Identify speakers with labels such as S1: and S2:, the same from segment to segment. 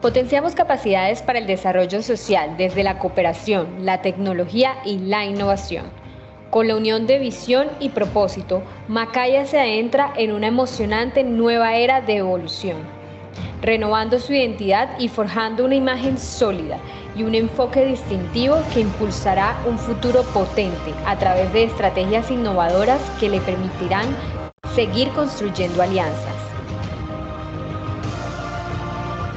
S1: Potenciamos capacidades para el desarrollo social desde la cooperación, la tecnología y la innovación. Con la unión de visión y propósito, Macaya se adentra en una emocionante nueva era de evolución, renovando su identidad y forjando una imagen sólida y un enfoque distintivo que impulsará un futuro potente a través de estrategias innovadoras que le permitirán seguir construyendo alianzas.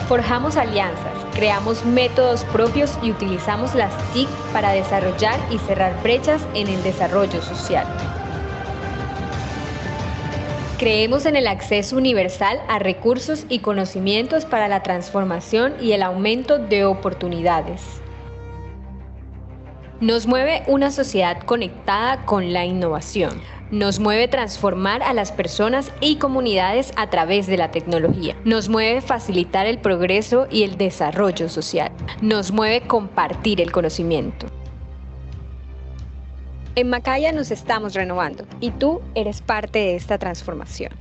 S1: Forjamos alianzas, creamos métodos propios y utilizamos las TIC para desarrollar y cerrar brechas en el desarrollo social. Creemos en el acceso universal a recursos y conocimientos para la transformación y el aumento de oportunidades. Nos mueve una sociedad conectada con la innovación. Nos mueve transformar a las personas y comunidades a través de la tecnología. Nos mueve facilitar el progreso y el desarrollo social. Nos mueve compartir el conocimiento. En Macaya nos estamos renovando y tú eres parte de esta transformación.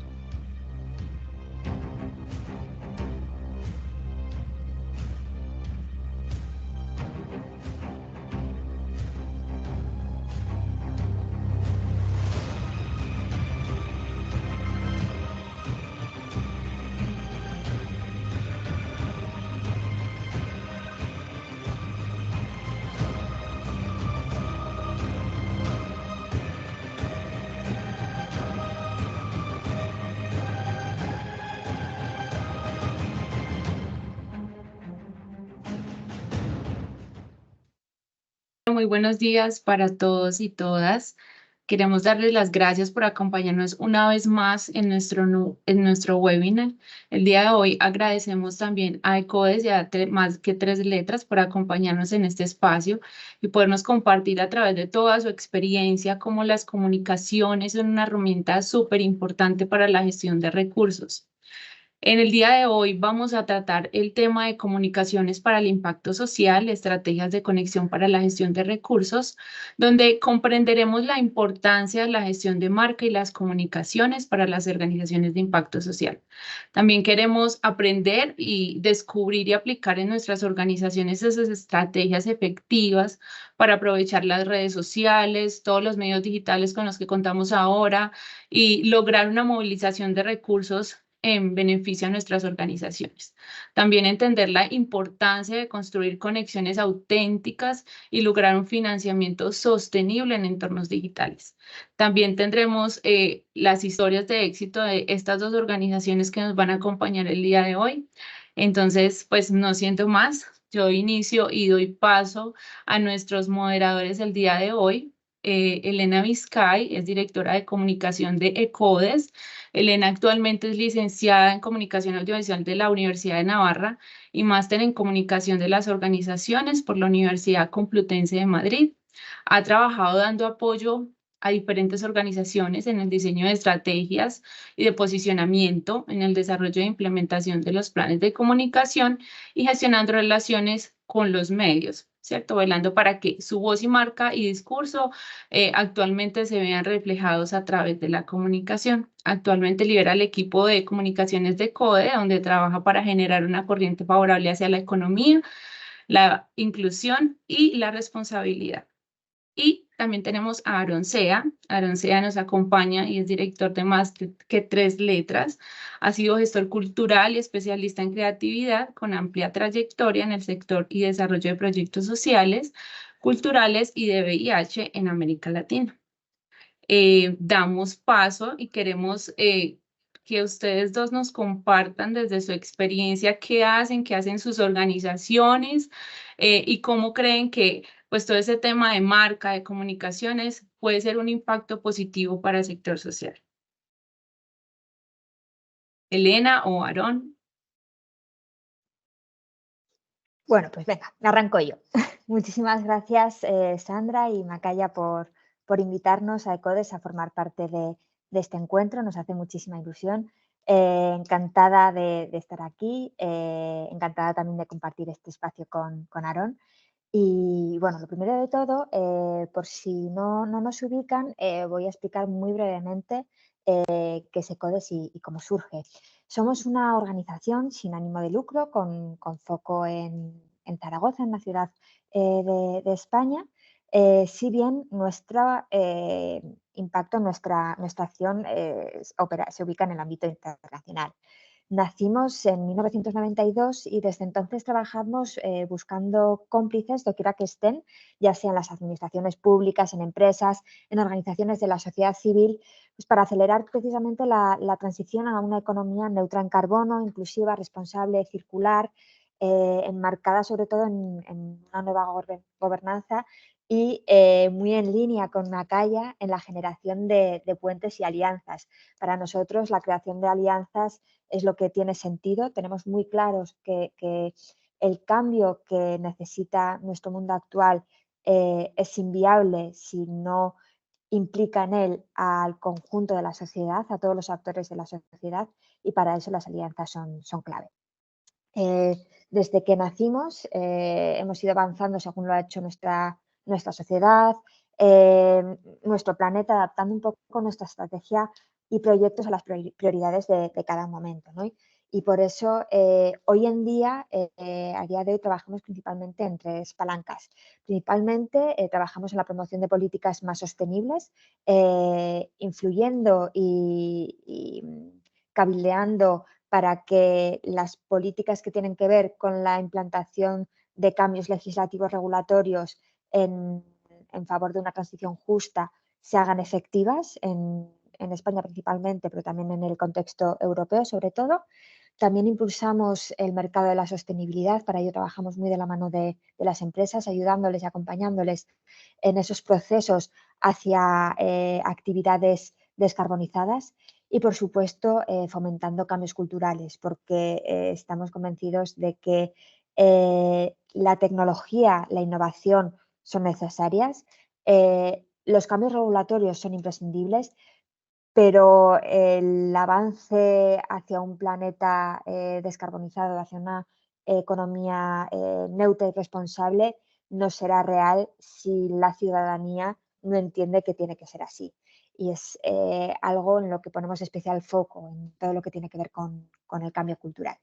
S2: Muy buenos días para todos y todas. Queremos darles las gracias por acompañarnos una vez más en nuestro webinar. El día de hoy agradecemos también a ECODES y a Más que Tres Letras por acompañarnos en este espacio y podernos compartir a través de toda su experiencia cómo las comunicaciones son una herramienta súper importante para la gestión de recursos. En el día de hoy vamos a tratar el tema de comunicaciones para el impacto social, estrategias de conexión para la gestión de recursos, donde comprenderemos la importancia de la gestión de marca y las comunicaciones para las organizaciones de impacto social. También queremos aprender y descubrir y aplicar en nuestras organizaciones esas estrategias efectivas para aprovechar las redes sociales, todos los medios digitales con los que contamos ahora y lograr una movilización de recursos en beneficio a nuestras organizaciones. También entender la importancia de construir conexiones auténticas y lograr un financiamiento sostenible en entornos digitales. También tendremos las historias de éxito de estas dos organizaciones que nos van a acompañar el día de hoy. Entonces, pues no siento más, yo inicio y doy paso a nuestros moderadores del día de hoy. Elena Vizcay es directora de comunicación de ECODES. Elena actualmente es licenciada en Comunicación Audiovisual de la Universidad de Navarra y máster en Comunicación de las Organizaciones por la Universidad Complutense de Madrid. Ha trabajado dando apoyo a diferentes organizaciones en el diseño de estrategias y de posicionamiento, en el desarrollo e implementación de los planes de comunicación y gestionando relaciones con los medios, ¿cierto? Velando para que su voz y marca y discurso actualmente se vean reflejados a través de la comunicación. Actualmente lidera el equipo de comunicaciones de CODE, donde trabaja para generar una corriente favorable hacia la economía, la inclusión y la responsabilidad. Y también tenemos a Aaron Sea. Aaron Sea nos acompaña y es director de Más que Tres Letras. Ha sido gestor cultural y especialista en creatividad con amplia trayectoria en el sector y desarrollo de proyectos sociales, culturales y de VIH en América Latina. Damos paso y queremos que ustedes dos nos compartan desde su experiencia qué hacen sus organizaciones y cómo creen que pues todo ese tema de marca, de comunicaciones puede ser un impacto positivo para el sector social. Elena o Aarón.
S3: Bueno, pues venga, arranco yo. Muchísimas gracias, Sandra y Macaya, por invitarnos a ECODES a formar parte de este encuentro. Nos hace muchísima ilusión. Encantada de estar aquí, encantada también de compartir este espacio con Aarón. Y bueno, lo primero de todo, por si no nos ubican, voy a explicar muy brevemente qué es ECODES y cómo surge. Somos una organización sin ánimo de lucro con foco en Zaragoza, en la ciudad de España, si bien nuestro impacto, nuestra acción se ubica en el ámbito internacional. Nacimos en 1992 y desde entonces trabajamos buscando cómplices doquiera que estén, ya sea en las administraciones públicas, en empresas, en organizaciones de la sociedad civil, pues para acelerar precisamente la transición a una economía neutra en carbono, inclusiva, responsable, circular, enmarcada sobre todo en una nueva gobernanza y muy en línea con Macaya en la generación de puentes y alianzas. Para nosotros la creación de alianzas es lo que tiene sentido. Tenemos muy claros que el cambio que necesita nuestro mundo actual es inviable si no implica en él al conjunto de la sociedad, a todos los actores de la sociedad, y para eso las alianzas son clave. Desde que nacimos hemos ido avanzando según lo ha hecho nuestra sociedad, nuestro planeta, adaptando un poco nuestra estrategia y proyectos a las prioridades de cada momento, ¿no? Y por eso hoy en día, a día de hoy, trabajamos principalmente en tres palancas. Principalmente trabajamos en la promoción de políticas más sostenibles, influyendo y cabildeando para que las políticas que tienen que ver con la implantación de cambios legislativos regulatorios en favor de una transición justa se hagan efectivas en España principalmente, pero también en el contexto europeo sobre todo. También impulsamos el mercado de la sostenibilidad, para ello trabajamos muy de la mano de las empresas, ayudándoles y acompañándoles en esos procesos hacia actividades descarbonizadas. Y, por supuesto, fomentando cambios culturales, porque estamos convencidos de que la tecnología, la innovación son necesarias, los cambios regulatorios son imprescindibles, pero el avance hacia un planeta descarbonizado, hacia una economía neutra y responsable, no será real si la ciudadanía no entiende que tiene que ser así. Y es algo en lo que ponemos especial foco, en todo lo que tiene que ver con el cambio cultural.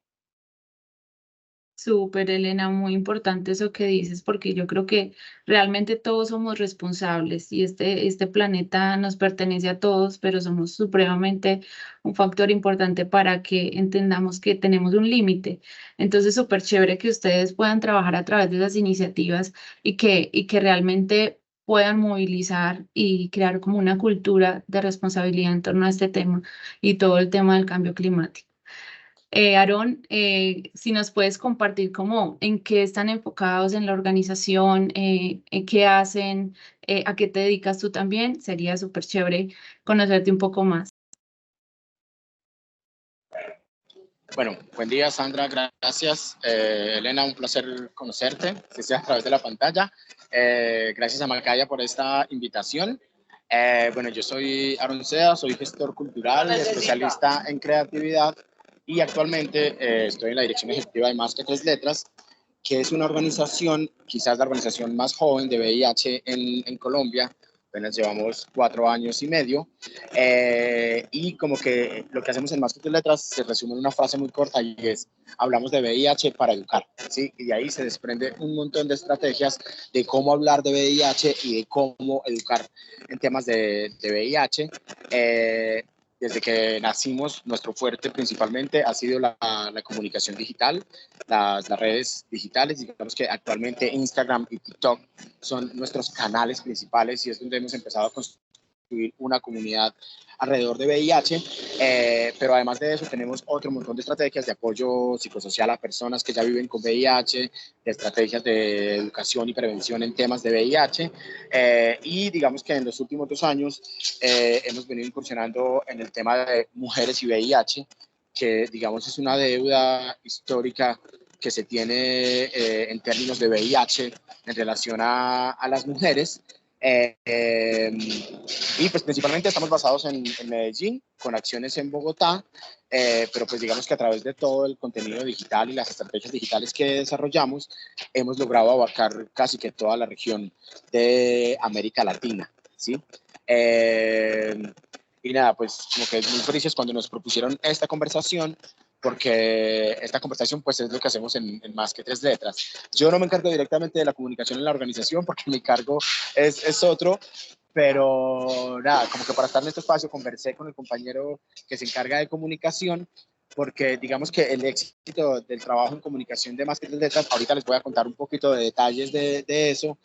S2: Súper, Elena, muy importante eso que dices, porque yo creo que realmente todos somos responsables y este planeta nos pertenece a todos, pero somos supremamente un factor importante para que entendamos que tenemos un límite. Entonces, súper chévere que ustedes puedan trabajar a través de esas iniciativas y que realmente puedan movilizar y crear como una cultura de responsabilidad en torno a este tema y todo el tema del cambio climático. Aarón, si nos puedes compartir cómo, en qué están enfocados en la organización, en qué hacen, a qué te dedicas tú también, sería súper chévere conocerte un poco más.
S4: Bueno, buen día, Sandra, gracias. Elena, un placer conocerte, si sea a través de la pantalla. Gracias a Macaya por esta invitación. Bueno, yo soy Aarón Seda, soy gestor cultural, especialista en creatividad y actualmente estoy en la dirección ejecutiva de Más que Tres Letras, que es una organización, quizás la organización más joven de VIH en Colombia. Apenas llevamos 4 años y medio, y como que lo que hacemos en Más que Tres Letras se resume en una frase muy corta y es: hablamos de VIH para educar, ¿sí? Y de ahí se desprende un montón de estrategias de cómo hablar de VIH y de cómo educar en temas de VIH. Desde que nacimos, nuestro fuerte principalmente ha sido la comunicación digital, las redes digitales. Digamos que actualmente Instagram y TikTok son nuestros canales principales y es donde hemos empezado a construir una comunidad alrededor de VIH, pero además de eso tenemos otro montón de estrategias de apoyo psicosocial a personas que ya viven con VIH, de estrategias de educación y prevención en temas de VIH, y digamos que en los últimos 2 años hemos venido incursionando en el tema de mujeres y VIH, que digamos es una deuda histórica que se tiene en términos de VIH en relación a las mujeres. Y pues principalmente estamos basados en Medellín, con acciones en Bogotá, pero pues digamos que a través de todo el contenido digital y las estrategias digitales que desarrollamos, hemos logrado abarcar casi que toda la región de América Latina, ¿sí? Y nada, pues como que muy felices cuando nos propusieron esta conversación, porque esta conversación pues es lo que hacemos en Más que Tres Letras. Yo no me encargo directamente de la comunicación en la organización porque mi cargo es otro, pero nada, como que para estar en este espacio conversé con el compañero que se encarga de comunicación, porque digamos que el éxito del trabajo en comunicación de Más que Tres Letras, ahorita les voy a contar un poquito de detalles de eso.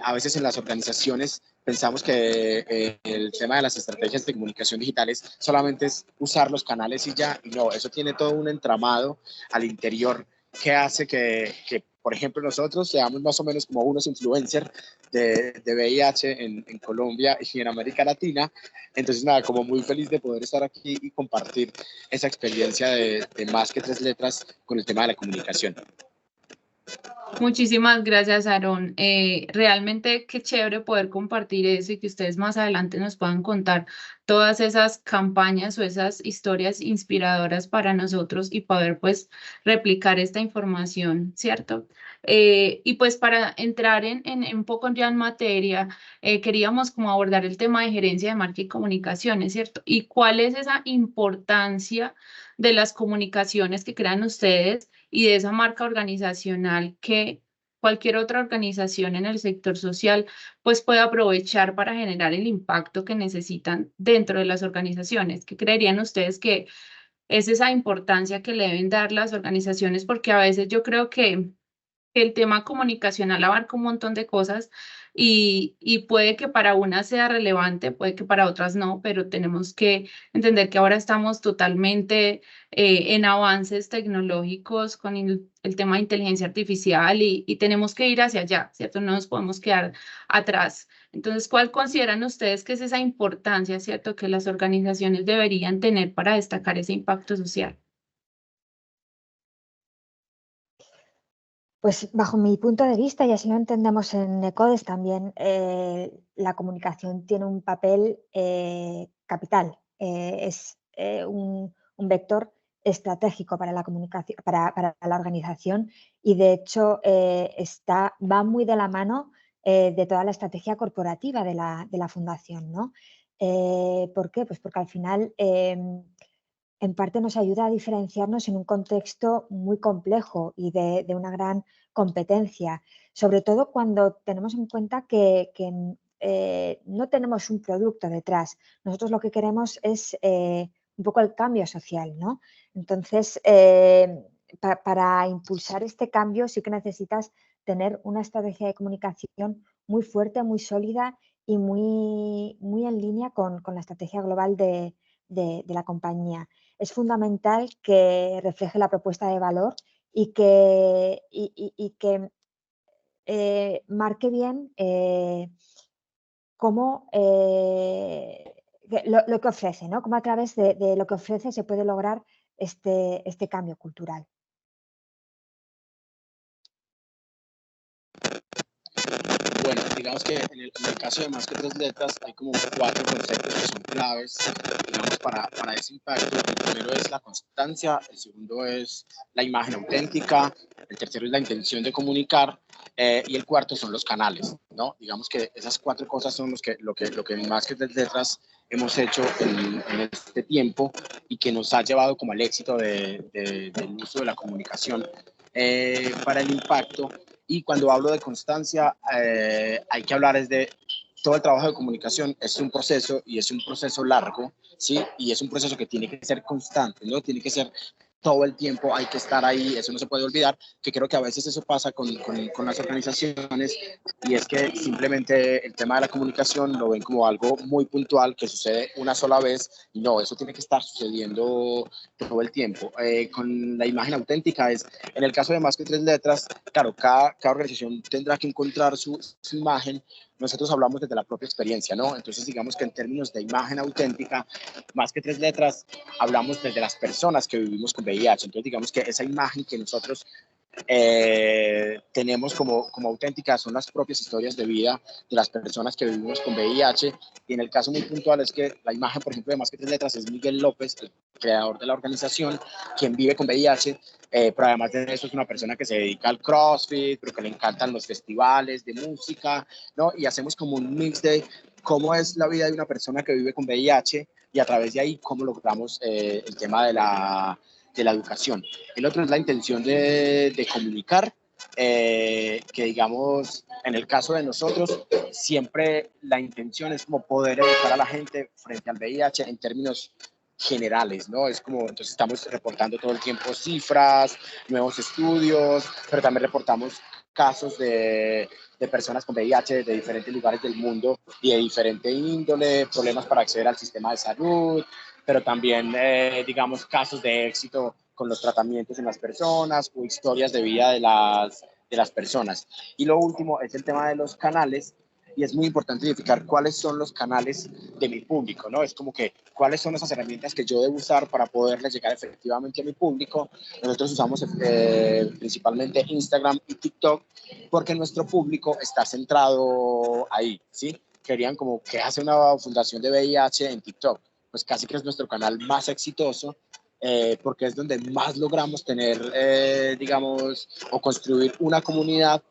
S4: A veces en las organizaciones pensamos que el tema de las estrategias de comunicación digitales solamente es usar los canales y ya, y no, eso tiene todo un entramado al interior que hace que por ejemplo, nosotros seamos más o menos como unos influencers de VIH en Colombia y en América Latina. Entonces, nada, como muy feliz de poder estar aquí y compartir esa experiencia de Más que Tres Letras con el tema de la comunicación.
S2: Muchísimas gracias, Aarón. Realmente qué chévere poder compartir eso y que ustedes más adelante nos puedan contar todas esas campañas o esas historias inspiradoras para nosotros y poder pues replicar esta información, ¿cierto? Y pues para entrar en un poco ya en materia, queríamos como abordar el tema de gerencia de marca y comunicaciones, ¿cierto? Y cuál es esa importancia de las comunicaciones que crean ustedes y de esa marca organizacional que cualquier otra organización en el sector social pues puede aprovechar para generar el impacto que necesitan dentro de las organizaciones. ¿Qué creerían ustedes que es esa importancia que le deben dar las organizaciones? Porque a veces yo creo que el tema comunicacional abarca un montón de cosas y puede que para unas sea relevante, puede que para otras no, pero tenemos que entender que ahora estamos totalmente en avances tecnológicos con el tema de inteligencia artificial y tenemos que ir hacia allá, ¿cierto? No nos podemos quedar atrás. Entonces, ¿cuál consideran ustedes que es esa importancia, ¿cierto?, que las organizaciones deberían tener para destacar ese impacto social?
S3: Pues bajo mi punto de vista, y así lo entendemos en ECODES también, la comunicación tiene un papel capital. Es un vector estratégico para la comunicación, para la organización, y de hecho va muy de la mano de toda la estrategia corporativa de la fundación, ¿no? ¿Por qué? Pues porque al final en parte nos ayuda a diferenciarnos en un contexto muy complejo y de una gran competencia, sobre todo cuando tenemos en cuenta que no tenemos un producto detrás. Nosotros lo que queremos es un poco el cambio social, ¿no? Entonces, para impulsar este cambio sí que necesitas tener una estrategia de comunicación muy fuerte, muy sólida y muy en línea con la estrategia global de la compañía. Es fundamental que refleje la propuesta de valor y que marque bien cómo, lo que ofrece, ¿no? Cómo a través de lo que ofrece se puede lograr este cambio cultural.
S4: Bueno, digamos que en el caso de Más que Tres Letras hay como 4 conceptos que son claves, digamos, para ese impacto. El primero es la constancia, el segundo es la imagen auténtica, el tercero es la intención de comunicar y el cuarto son los canales, ¿no? Digamos que esas 4 cosas son lo que en Más que Tres Letras hemos hecho en este tiempo y que nos ha llevado como al éxito del uso de la comunicación para el impacto. Y cuando hablo de constancia, hay que hablar es de todo el trabajo de comunicación. Es un proceso y es un proceso largo, ¿sí? Y es un proceso que tiene que ser constante, ¿no? Tiene que ser todo el tiempo, hay que estar ahí, eso no se puede olvidar, que creo que a veces eso pasa con las organizaciones y es que simplemente el tema de la comunicación lo ven como algo muy puntual que sucede una sola vez y no, eso tiene que estar sucediendo todo el tiempo. Con la imagen auténtica es, en el caso de Más que Tres Letras, claro, cada organización tendrá que encontrar su imagen. Nosotros hablamos desde la propia experiencia, ¿no? Entonces, digamos que en términos de imagen auténtica, Más que Tres Letras, hablamos desde las personas que vivimos con VIH. Entonces, digamos que esa imagen que nosotros tenemos como auténticas son las propias historias de vida de las personas que vivimos con VIH. Y en el caso muy puntual es que la imagen, por ejemplo, de Más que Tres Letras es Miguel López, el creador de la organización, quien vive con VIH, pero además de eso es una persona que se dedica al CrossFit, pero que le encantan los festivales de música, ¿no? Y hacemos como un mix de cómo es la vida de una persona que vive con VIH y a través de ahí cómo logramos el tema de la educación. El otro es la intención de comunicar, que digamos, en el caso de nosotros, siempre la intención es como poder educar a la gente frente al VIH en términos generales, ¿no? Es como, entonces estamos reportando todo el tiempo cifras, nuevos estudios, pero también reportamos casos de personas con VIH de diferentes lugares del mundo y de diferente índole, problemas para acceder al sistema de salud, pero también, digamos, casos de éxito con los tratamientos en las personas o historias de vida de las personas. Y lo último es el tema de los canales, y es muy importante identificar cuáles son los canales de mi público, ¿no? Es como que cuáles son esas herramientas que yo debo usar para poderle llegar efectivamente a mi público. Nosotros usamos principalmente Instagram y TikTok porque nuestro público está centrado ahí, ¿sí? Querían como que hace una fundación de VIH en TikTok, pues casi que es nuestro canal más exitoso, porque es donde más logramos tener, digamos, o construir una comunidad.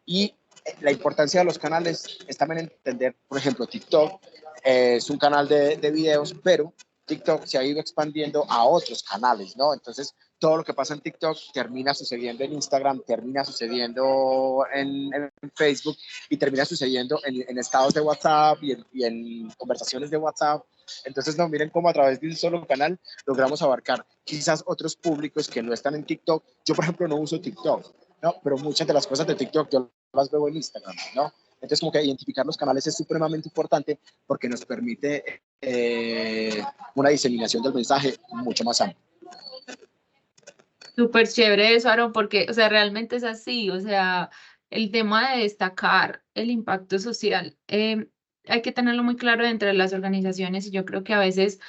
S4: Y la importancia de los canales es también entender, por ejemplo, TikTok es un canal de videos, pero TikTok se ha ido expandiendo a otros canales, ¿no? Entonces, todo lo que pasa en TikTok termina sucediendo en Instagram, termina sucediendo en Facebook y termina sucediendo en estados de WhatsApp y en conversaciones de WhatsApp. Entonces, no, miren cómo a través de un solo canal logramos abarcar quizás otros públicos que no están en TikTok. Yo, por ejemplo, no uso TikTok, ¿no? Pero muchas de las cosas de TikTok yo las veo en Instagram, ¿no? Entonces, como que identificar los canales es supremamente importante porque nos permite una diseminación del mensaje mucho más amplia.
S2: Súper chévere eso, Aaron, porque, o sea, realmente es así, o sea, el tema de destacar el impacto social, hay que tenerlo muy claro dentro de las organizaciones y yo creo que a veces,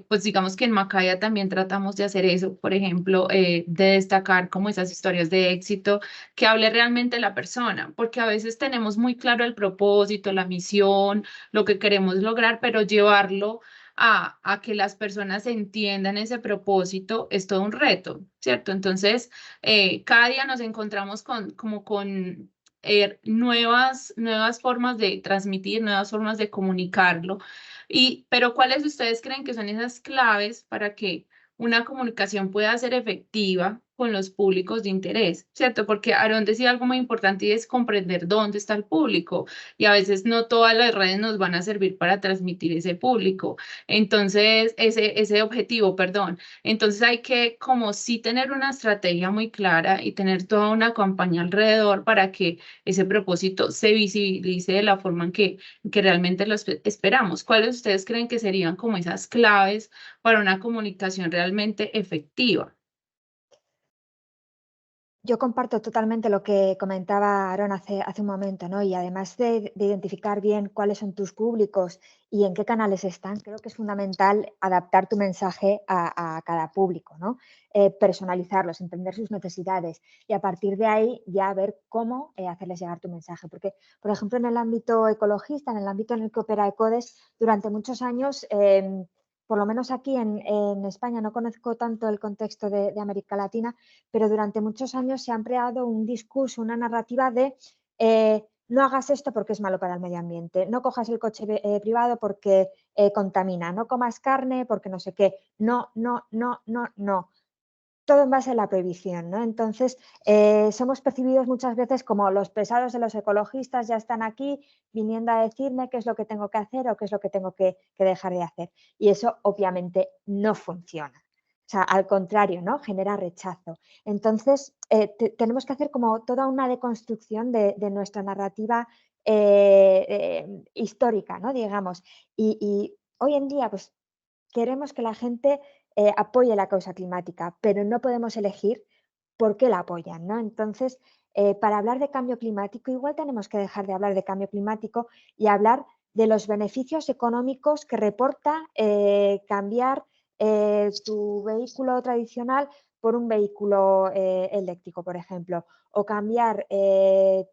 S2: pues digamos que en Macaya también tratamos de hacer eso, por ejemplo, de destacar como esas historias de éxito que hable realmente la persona, porque a veces tenemos muy claro el propósito, la misión, lo que queremos lograr, pero llevarlo a que las personas entiendan ese propósito es todo un reto, ¿cierto? Entonces, cada día nos encontramos como con nuevas formas de transmitir, nuevas formas de comunicarlo. Pero ¿cuáles ustedes creen que son esas claves para que una comunicación pueda ser efectiva con los públicos de interés, ¿cierto? Porque Aaron decía algo muy importante y es comprender dónde está el público y a veces no todas las redes nos van a servir para transmitir ese público. Entonces, ese objetivo, perdón. Entonces hay que como sí tener una estrategia muy clara y tener toda una campaña alrededor para que ese propósito se visibilice de la forma en que realmente lo esperamos. ¿Cuáles ustedes creen que serían como esas claves para una comunicación realmente efectiva?
S3: Yo comparto totalmente lo que comentaba Aaron hace un momento, ¿no? Y además de identificar bien cuáles son tus públicos y en qué canales están, creo que es fundamental adaptar tu mensaje a cada público, ¿no? Personalizarlos, entender sus necesidades y a partir de ahí ya ver cómo hacerles llegar tu mensaje. Porque, por ejemplo, en el ámbito ecologista, en el ámbito en el que opera ECODES, durante muchos años por lo menos aquí en España, no conozco tanto el contexto de América Latina, pero durante muchos años se ha empleado un discurso, una narrativa de no hagas esto porque es malo para el medio ambiente, no cojas el coche privado porque contamina, no comas carne porque no sé qué, no, no, no, no, no. Todo en base a la prohibición, ¿no? Entonces, somos percibidos muchas veces como los pesados de los ecologistas ya están aquí viniendo a decirme qué es lo que tengo que hacer o qué es lo que tengo que dejar de hacer. Y eso obviamente no funciona. O sea, al contrario, ¿no? Genera rechazo. Entonces, tenemos que hacer como toda una deconstrucción de nuestra narrativa histórica, ¿no? Digamos. Y hoy en día, pues, queremos que la gente apoye la causa climática, pero no podemos elegir por qué la apoyan, ¿no? Entonces, para hablar de cambio climático, igual tenemos que dejar de hablar de cambio climático y hablar de los beneficios económicos que reporta cambiar tu vehículo tradicional por un vehículo eléctrico, por ejemplo, o cambiar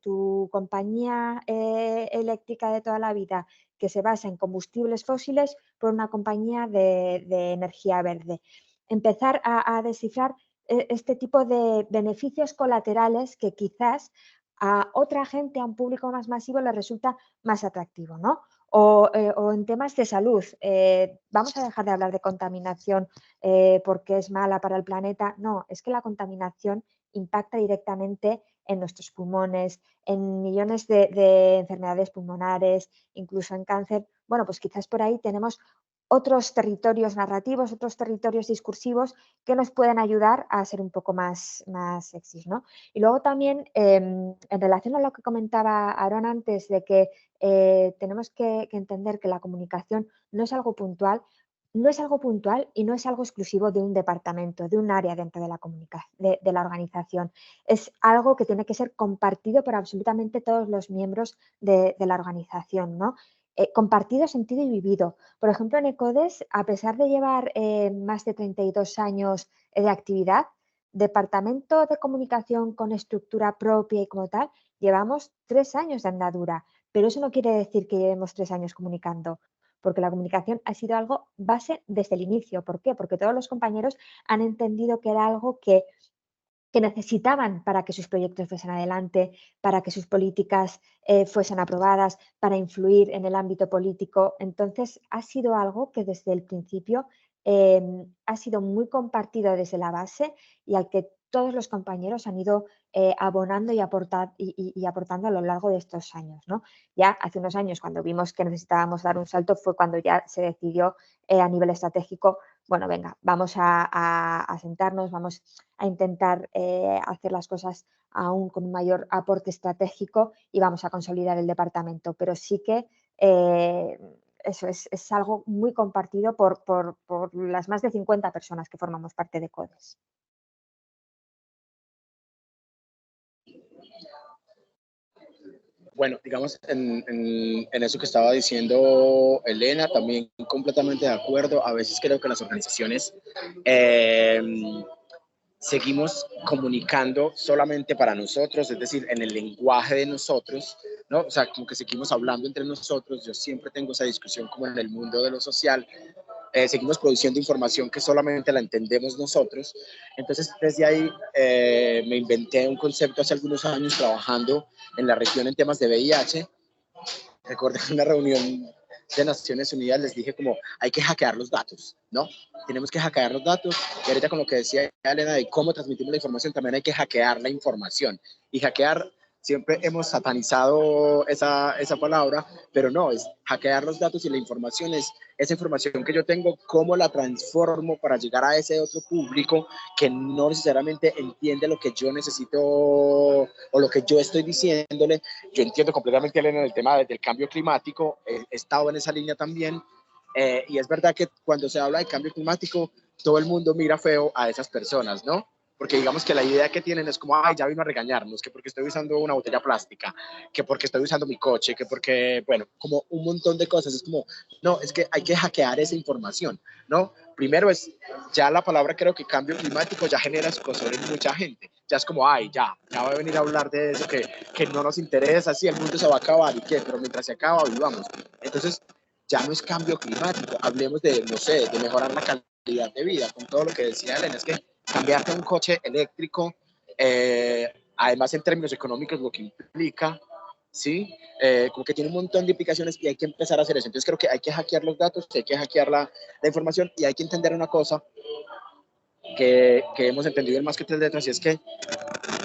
S3: tu compañía eléctrica de toda la vida que se basa en combustibles fósiles por una compañía de energía verde. Empezar a descifrar este tipo de beneficios colaterales que quizás a otra gente, a un público más masivo, le resulta más atractivo, ¿no? O en temas de salud. ¿Vamos a dejar de hablar de contaminación porque es mala para el planeta? No, es que la contaminación impacta directamente en nuestros pulmones, en millones de enfermedades pulmonares, incluso en cáncer. Bueno, pues quizás por ahí tenemos otros territorios narrativos, otros territorios discursivos que nos pueden ayudar a ser un poco más sexys, ¿no? Y luego también, en relación a lo que comentaba Aaron antes, de que tenemos que entender que la comunicación no es algo puntual, no es algo puntual y no es algo exclusivo de un departamento, de un área dentro de la de la organización. Es algo que tiene que ser compartido por absolutamente todos los miembros de la organización, ¿no? Compartido, sentido y vivido. Por ejemplo, en ECODES, a pesar de llevar más de 32 años de actividad, departamento de comunicación con estructura propia y como tal, llevamos 3 años de andadura, pero eso no quiere decir que llevemos 3 años comunicando, porque la comunicación ha sido algo base desde el inicio. ¿Por qué? Porque todos los compañeros han entendido que era algo que necesitaban para que sus proyectos fuesen adelante, para que sus políticas fuesen aprobadas, para influir en el ámbito político. Entonces, ha sido algo que desde el principio ha sido muy compartido desde la base y al que todos los compañeros han ido abonando y aportando a lo largo de estos años, ¿no? Ya hace unos años, cuando vimos que necesitábamos dar un salto, fue cuando ya se decidió a nivel estratégico, bueno, venga, vamos a sentarnos, vamos a intentar hacer las cosas aún con un mayor aporte estratégico y vamos a consolidar el departamento. Pero sí que eso es algo muy compartido por las más de 50 personas que formamos parte de CODES.
S4: Bueno, digamos, en eso que estaba diciendo Elena, también completamente de acuerdo. A veces creo que las organizaciones seguimos comunicando solamente para nosotros, es decir, en el lenguaje de nosotros, ¿no? O sea, como que seguimos hablando entre nosotros. Yo siempre tengo esa discusión como en el mundo de lo social. Seguimos produciendo información que solamente la entendemos nosotros. Entonces, desde ahí me inventé un concepto hace algunos años trabajando en la región en temas de VIH. Recuerdo en una reunión de Naciones Unidas les dije como, hay que hackear los datos, ¿no? Tenemos que hackear los datos. Y ahorita con lo que decía Elena de cómo transmitimos la información, también hay que hackear la información. Y hackear, siempre hemos satanizado esa palabra, pero no, es hackear los datos y la información es esa información que yo tengo, cómo la transformo para llegar a ese otro público que no necesariamente entiende lo que yo necesito o lo que yo estoy diciéndole. Yo entiendo completamente, Elena, en el tema del cambio climático, he estado en esa línea también, y es verdad que cuando se habla de cambio climático, todo el mundo mira feo a esas personas, ¿no? Porque digamos que la idea que tienen es como, ay, ya vino a regañarnos, que porque estoy usando una botella plástica, que porque estoy usando mi coche, que porque, bueno, como un montón de cosas. Es como, no, es que hay que hackear esa información, ¿no? Primero es, ya la palabra creo que cambio climático ya genera escozor en mucha gente. Ya es como, ay, ya va a venir a hablar de eso que no nos interesa, sí, el mundo se va a acabar y qué, pero mientras se acaba, vivamos. Entonces, ya no es cambio climático, hablemos de, no sé, de mejorar la calidad de vida, con todo lo que decía Elena, es que cambiarte a un coche eléctrico, además en términos económicos lo que implica, ¿sí? Como que tiene un montón de implicaciones y hay que empezar a hacer eso. Entonces creo que hay que hackear los datos, hay que hackear la información y hay que entender una cosa que hemos entendido en Más que Tres Letras, y es que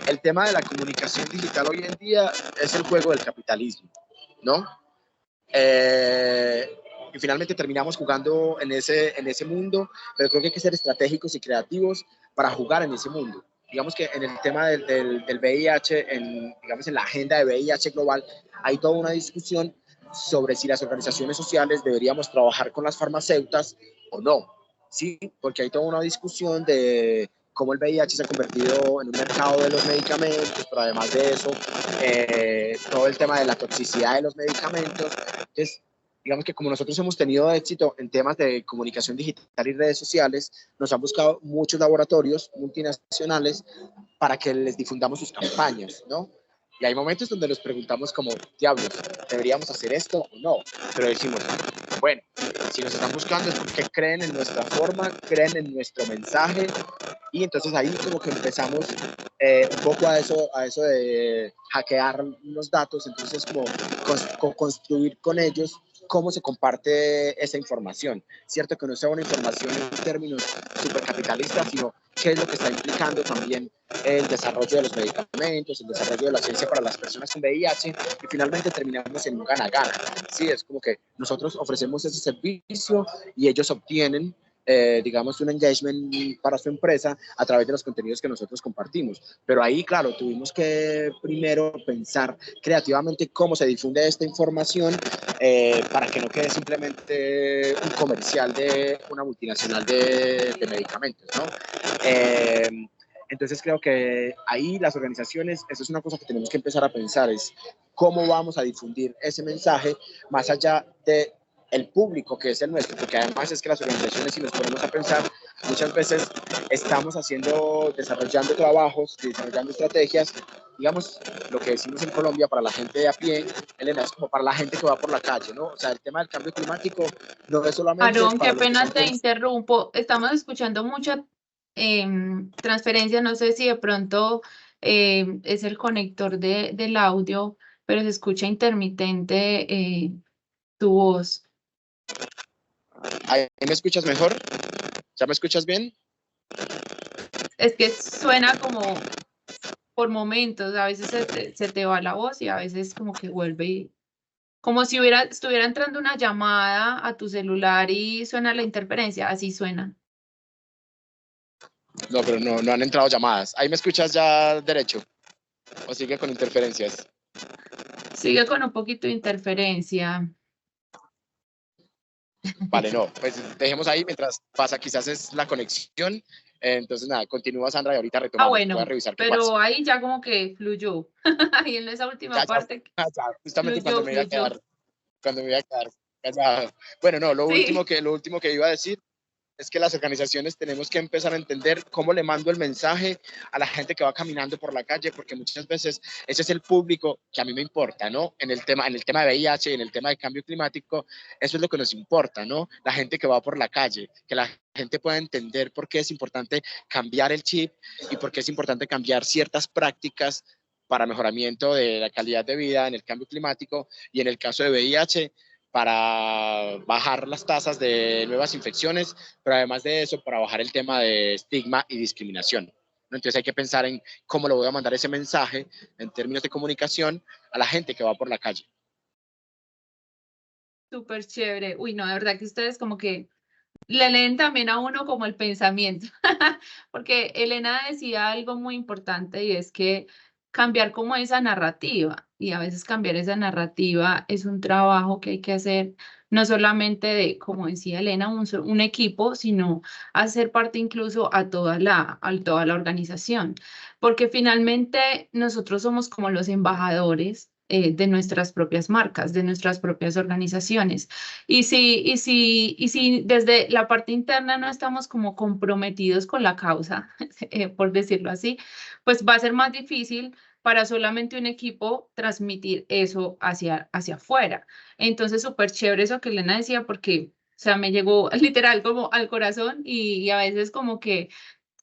S4: el tema de la comunicación digital hoy en día es el juego del capitalismo, ¿no? Y finalmente terminamos jugando en ese mundo, pero creo que hay que ser estratégicos y creativos para jugar en ese mundo. Digamos que en el tema del VIH, digamos en la agenda de VIH global, hay toda una discusión sobre si las organizaciones sociales deberíamos trabajar con las farmacéuticas o no, ¿sí? Porque hay toda una discusión de cómo el VIH se ha convertido en un mercado de los medicamentos, pero además de eso, todo el tema de la toxicidad de los medicamentos. Entonces, digamos que como nosotros hemos tenido éxito en temas de comunicación digital y redes sociales, nos han buscado muchos laboratorios multinacionales para que les difundamos sus campañas, ¿no? Y hay momentos donde nos preguntamos como, diablos, ¿deberíamos hacer esto o no? Pero decimos, bueno, si nos están buscando es porque creen en nuestra forma, creen en nuestro mensaje, y entonces ahí como que empezamos un poco a eso de hackear los datos, entonces como construir con ellos cómo se comparte esa información. Cierto que no sea una información en términos supercapitalistas, sino qué es lo que está implicando también el desarrollo de los medicamentos, el desarrollo de la ciencia para las personas con VIH, y finalmente terminamos en un gana-gana. Sí, es como que nosotros ofrecemos ese servicio y ellos obtienen digamos, un engagement para su empresa a través de los contenidos que nosotros compartimos. Pero ahí, claro, tuvimos que primero pensar creativamente cómo se difunde esta información para que no quede simplemente un comercial de una multinacional de medicamentos, ¿no? Entonces creo que ahí las organizaciones, eso es una cosa que tenemos que empezar a pensar, es cómo vamos a difundir ese mensaje más allá de el público que es el nuestro, porque además es que las organizaciones, si nos ponemos a pensar, muchas veces estamos desarrollando trabajos, desarrollando estrategias, digamos, lo que decimos en Colombia para la gente de a pie, Elena, es como para la gente que va por la calle, ¿no? O sea, el tema del cambio climático no es solamente
S2: Aarón, qué
S4: para los que
S2: pena
S4: son...
S2: te interrumpo. Estamos escuchando mucha transferencia. No sé si de pronto es el conector del audio, pero se escucha intermitente tu voz.
S4: ¿Ahí me escuchas mejor? ¿Ya me escuchas bien?
S2: Es que suena como por momentos, a veces se te va la voz y a veces como que vuelve y... Como si estuviera entrando una llamada a tu celular y suena la interferencia, así suena.
S4: No, pero no han entrado llamadas. ¿Ahí me escuchas ya derecho? ¿O sigue con interferencias?
S2: Sigue con un poquito de interferencia.
S4: Vale, no, pues dejemos ahí mientras pasa, quizás es la conexión. Entonces, nada, continúa Sandra y ahorita retomamos. Voy a
S2: Bueno,
S4: revisar qué pasa.
S2: pero ahí ya como que fluyó. Ahí en esa última parte
S4: Ya, justamente cuando me iba a
S2: fluyó.
S4: quedar callado. Bueno, no, lo último
S2: Sí,
S4: que iba a decir es que las organizaciones tenemos que empezar a entender cómo le mando el mensaje a la gente que va caminando por la calle, porque muchas veces ese es el público que a mí me importa, ¿no? En el tema de VIH, en el tema de cambio climático, eso es lo que nos importa, ¿no? La gente que va por la calle, que la gente pueda entender por qué es importante cambiar el chip y por qué es importante cambiar ciertas prácticas para mejoramiento de la calidad de vida en el cambio climático y en el caso de VIH, para bajar las tasas de nuevas infecciones, pero además de eso, para bajar el tema de estigma y discriminación. Entonces hay que pensar en cómo le voy a mandar ese mensaje en términos de comunicación a la gente que va por la calle.
S2: súper chévere. Uy, no, de verdad que ustedes como que le leen también a uno como el pensamiento, porque Elena decía algo muy importante y es que cambiar como esa narrativa, y a veces cambiar esa narrativa es un trabajo que hay que hacer, no solamente de, como decía Elena, un equipo, sino hacer parte incluso a toda la organización, porque finalmente nosotros somos como los embajadores de nuestras propias marcas, de nuestras propias organizaciones. Y si desde la parte interna no estamos como comprometidos con la causa, por decirlo así, pues va a ser más difícil para solamente un equipo transmitir eso hacia afuera. Entonces, súper chévere eso que Elena decía, porque, o sea, me llegó literal como al corazón y a veces como que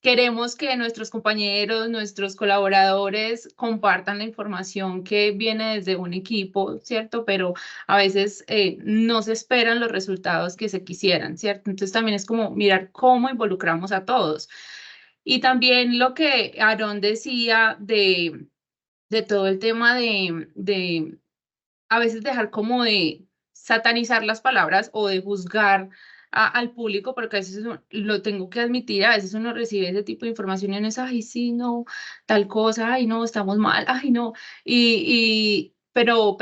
S2: queremos que nuestros compañeros, nuestros colaboradores compartan la información que viene desde un equipo, ¿cierto? Pero a veces no se esperan los resultados que se quisieran, ¿cierto? Entonces también es como mirar cómo involucramos a todos. Y también lo que Aarón decía de todo el tema de a veces dejar como de satanizar las palabras o de juzgar al público, porque a veces lo tengo que admitir, a veces uno recibe ese tipo de información y uno es, ay, sí, no, tal cosa, ay, no, estamos mal, ay, no, pero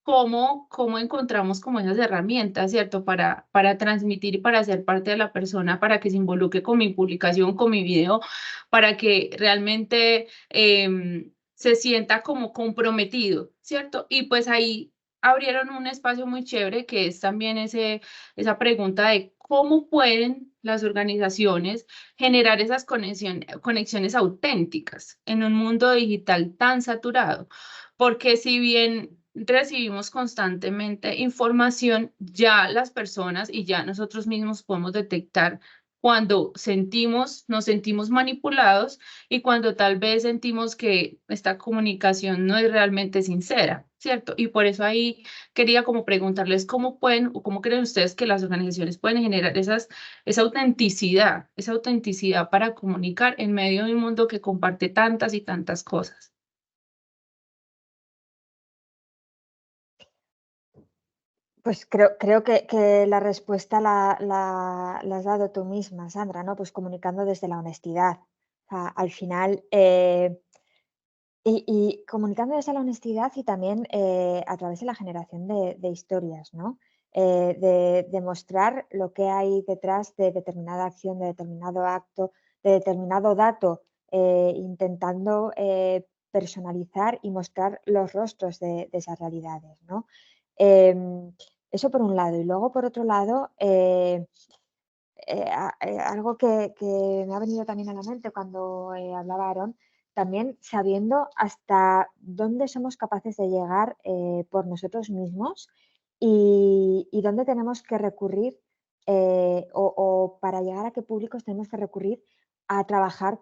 S2: ¿cómo encontramos como esas herramientas, ¿cierto? Para transmitir y para ser parte de la persona, para que se involucre con mi publicación, con mi video, para que realmente se sienta como comprometido, ¿cierto? Y pues ahí abrieron un espacio muy chévere que es también esa pregunta de cómo pueden las organizaciones generar esas conexiones auténticas en un mundo digital tan saturado, porque si bien recibimos constantemente información, ya las personas y ya nosotros mismos podemos detectar cuando nos sentimos manipulados y cuando tal vez sentimos que esta comunicación no es realmente sincera, ¿cierto? Y por eso ahí quería como preguntarles cómo pueden o cómo creen ustedes que las organizaciones pueden generar esa autenticidad para comunicar en medio de un mundo que comparte tantas y tantas cosas.
S3: Pues creo que la respuesta la has dado tú misma, Sandra, ¿no? Pues comunicando desde la honestidad. O sea, al final, y comunicando desde la honestidad y también a través de la generación de historias, ¿no? De mostrar lo que hay detrás de determinada acción, de determinado acto, de determinado dato, intentando personalizar y mostrar los rostros de esas realidades, ¿no? Eso por un lado. Y luego, por otro lado, algo que me ha venido también a la mente cuando hablaba Aaron, también sabiendo hasta dónde somos capaces de llegar por nosotros mismos y dónde tenemos que recurrir o para llegar a qué públicos tenemos que recurrir a trabajar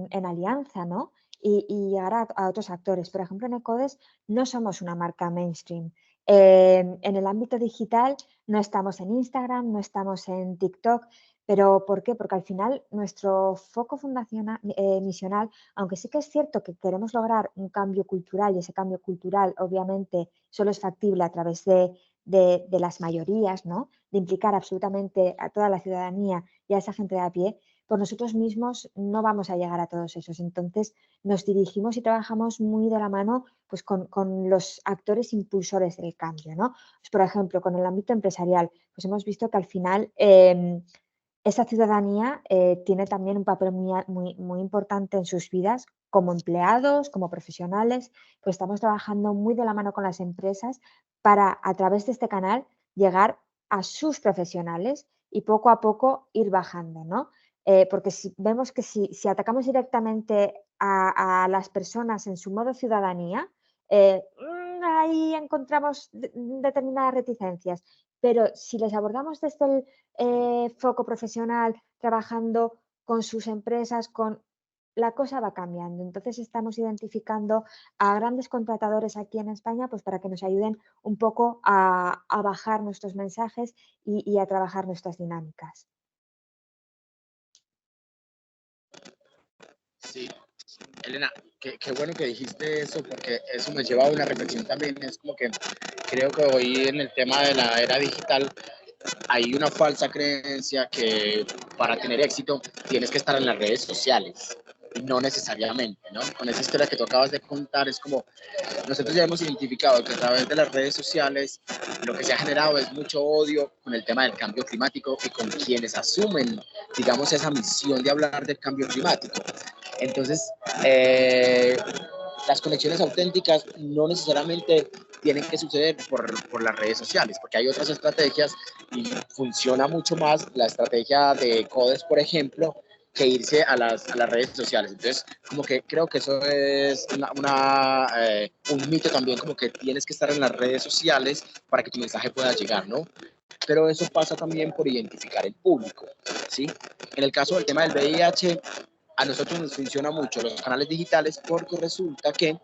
S3: en alianza, ¿no? Y llegar a otros actores. Por ejemplo, en Ecodes no somos una marca mainstream. En el ámbito digital no estamos en Instagram, no estamos en TikTok, pero ¿por qué? Porque al final nuestro foco misional, aunque sí que es cierto que queremos lograr un cambio cultural y ese cambio cultural obviamente solo es factible a través de las mayorías, ¿no? De implicar absolutamente a toda la ciudadanía y a esa gente de a pie, por nosotros mismos no vamos a llegar a todos esos. Entonces nos dirigimos y trabajamos muy de la mano pues, con los actores impulsores del cambio, ¿no? Pues, por ejemplo, con el ámbito empresarial, pues hemos visto que al final esa ciudadanía tiene también un papel muy importante en sus vidas como empleados, como profesionales, pues estamos trabajando muy de la mano con las empresas para, a través de este canal, llegar a sus profesionales y poco a poco ir bajando, ¿no? Porque vemos que si atacamos directamente a las personas en su modo ciudadanía, ahí encontramos determinadas reticencias. Pero si les abordamos desde el foco profesional, trabajando con sus empresas, la cosa va cambiando. Entonces estamos identificando a grandes contratadores aquí en España pues para que nos ayuden un poco a bajar nuestros mensajes y a trabajar nuestras dinámicas.
S4: Sí, Elena, qué bueno que dijiste eso, porque eso me lleva a una reflexión también. Es como que creo que hoy en el tema de la era digital hay una falsa creencia que para tener éxito tienes que estar en las redes sociales. No necesariamente, ¿no? Con esa historia que tú acabas de contar, es como nosotros ya hemos identificado que a través de las redes sociales lo que se ha generado es mucho odio con el tema del cambio climático y con quienes asumen, digamos, esa misión de hablar del cambio climático. Entonces, las conexiones auténticas no necesariamente tienen que suceder por las redes sociales, porque hay otras estrategias y funciona mucho más la estrategia de Codes, por ejemplo, que irse a las redes sociales. Entonces, como que creo que eso es un mito también, como que tienes que estar en las redes sociales para que tu mensaje pueda llegar, ¿no? Pero eso pasa también por identificar el público, ¿sí? En el caso del tema del VIH, a nosotros nos funciona mucho los canales digitales porque resulta que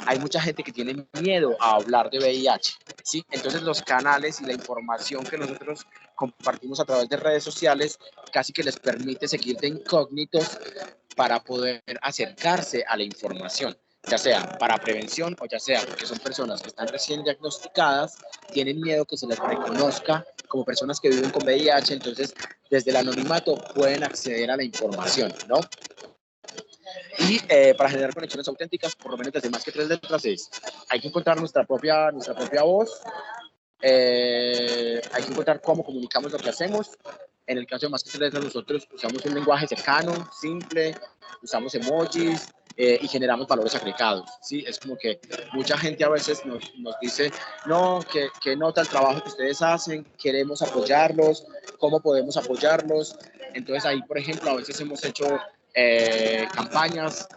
S4: hay mucha gente que tiene miedo a hablar de VIH, ¿sí? Entonces los canales y la información que nosotros compartimos a través de redes sociales casi que les permite seguir de incógnitos para poder acercarse a la información, ya sea para prevención o ya sea porque son personas que están recién diagnosticadas, tienen miedo que se les reconozca como personas que viven con VIH, entonces desde el anonimato pueden acceder a la información, ¿no? Y para generar conexiones auténticas, por lo menos desde más que 3 letras, hay que encontrar nuestra propia voz, hay que encontrar cómo comunicamos lo que hacemos. En el caso de más que 3 letras, nosotros usamos un lenguaje cercano, simple, usamos emojis y generamos valores agregados, ¿sí? Es como que mucha gente a veces nos dice, no, que nota el trabajo que ustedes hacen, queremos apoyarlos, ¿cómo podemos apoyarlos? Entonces ahí, por ejemplo, a veces hemos hecho campañas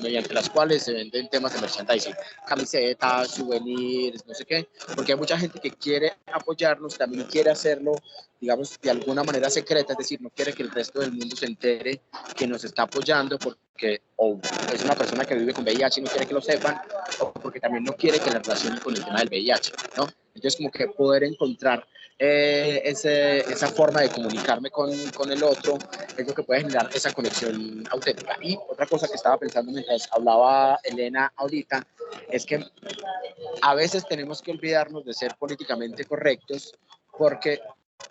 S4: mediante las cuales se venden temas de merchandising, camisetas, souvenirs, no sé qué, porque hay mucha gente que quiere apoyarnos, también quiere hacerlo, digamos, de alguna manera secreta, es decir, no quiere que el resto del mundo se entere que nos está apoyando porque o es una persona que vive con VIH y no quiere que lo sepan, o porque también no quiere que la relacionen con el tema del VIH, ¿no? Entonces, como que poder encontrar esa forma de comunicarme con el otro es lo que puede generar esa conexión auténtica. Y otra cosa que estaba pensando mientras hablaba Elena ahorita es que a veces tenemos que olvidarnos de ser políticamente correctos porque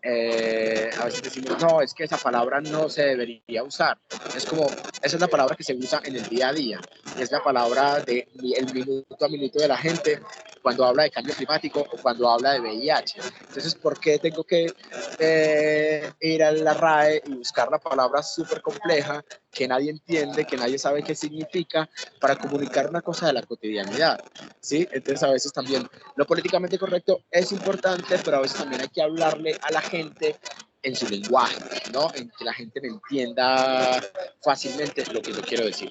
S4: a veces decimos, no, es que esa palabra no se debería usar. Es como, esa es la palabra que se usa en el día a día. Es la palabra del minuto a minuto de la gente cuando habla de cambio climático o cuando habla de VIH. Entonces, ¿por qué tengo que ir a la RAE y buscar la palabra súper compleja que nadie entiende, que nadie sabe qué significa para comunicar una cosa de la cotidianidad? ¿Sí? Entonces, a veces también lo políticamente correcto es importante, pero a veces también hay que hablarle a la gente en su lenguaje, ¿no? En que la gente me entienda fácilmente lo que yo quiero decir.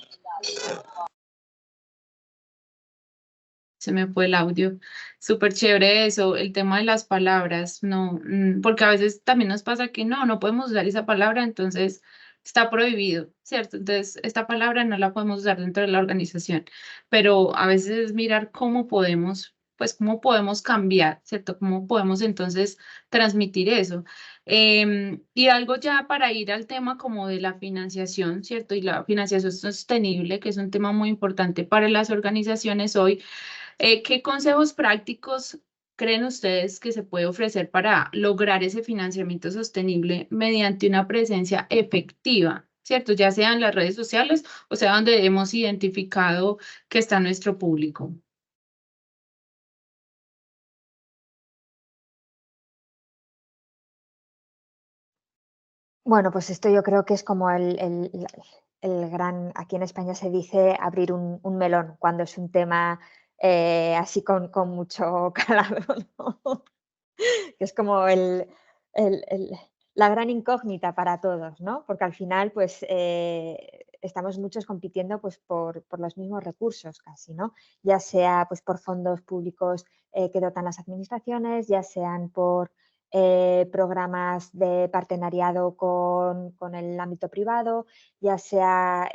S2: Se me fue el audio. Súper chévere eso, el tema de las palabras, no, porque a veces también nos pasa que no podemos usar esa palabra, entonces está prohibido, ¿cierto? Entonces, esta palabra no la podemos usar dentro de la organización, pero a veces es mirar cómo podemos, pues, cómo podemos cambiar, ¿cierto? Cómo podemos entonces transmitir eso. Y algo ya para ir al tema como de la financiación, ¿cierto? Y la financiación sostenible, que es un tema muy importante para las organizaciones hoy. ¿Qué consejos prácticos creen ustedes que se puede ofrecer para lograr ese financiamiento sostenible mediante una presencia efectiva, ¿cierto? Ya sea en las redes sociales o sea donde hemos identificado que está nuestro público.
S3: Bueno, pues esto yo creo que es como el gran, aquí en España se dice abrir un melón cuando es un tema así con mucho calado, ¿no? Que es como la gran incógnita para todos, ¿no? Porque al final, pues, estamos muchos compitiendo pues, por los mismos recursos casi, ¿no? Ya sea pues, por fondos públicos que dotan las administraciones, ya sean por programas de partenariado con el ámbito privado, ya sea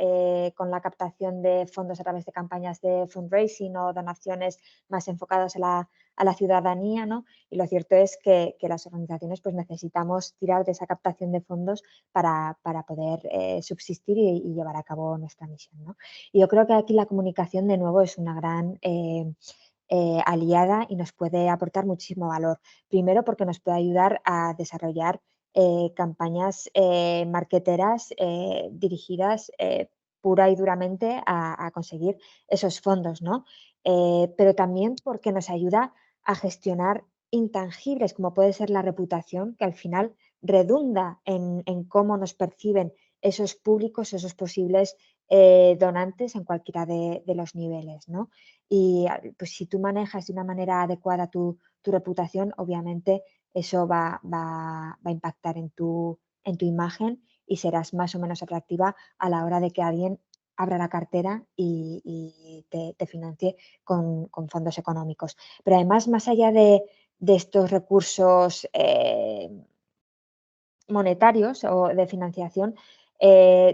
S3: con la captación de fondos a través de campañas de fundraising o donaciones más enfocadas a la ciudadanía, ¿no? Y lo cierto es que las organizaciones pues, necesitamos tirar de esa captación de fondos para poder subsistir y llevar a cabo nuestra misión, ¿no? Y yo creo que aquí la comunicación de nuevo es una gran aliada y nos puede aportar muchísimo valor. Primero porque nos puede ayudar a desarrollar campañas marketeras dirigidas pura y duramente a conseguir esos fondos, ¿no? Pero también porque nos ayuda a gestionar intangibles como puede ser la reputación, que al final redunda en cómo nos perciben esos públicos, esos posibles donantes en cualquiera de los niveles, ¿no? Y pues si tú manejas de una manera adecuada tu reputación, obviamente eso va a impactar en tu imagen y serás más o menos atractiva a la hora de que alguien abra la cartera y te financie con fondos económicos. Pero además, más allá de estos recursos monetarios o de financiación,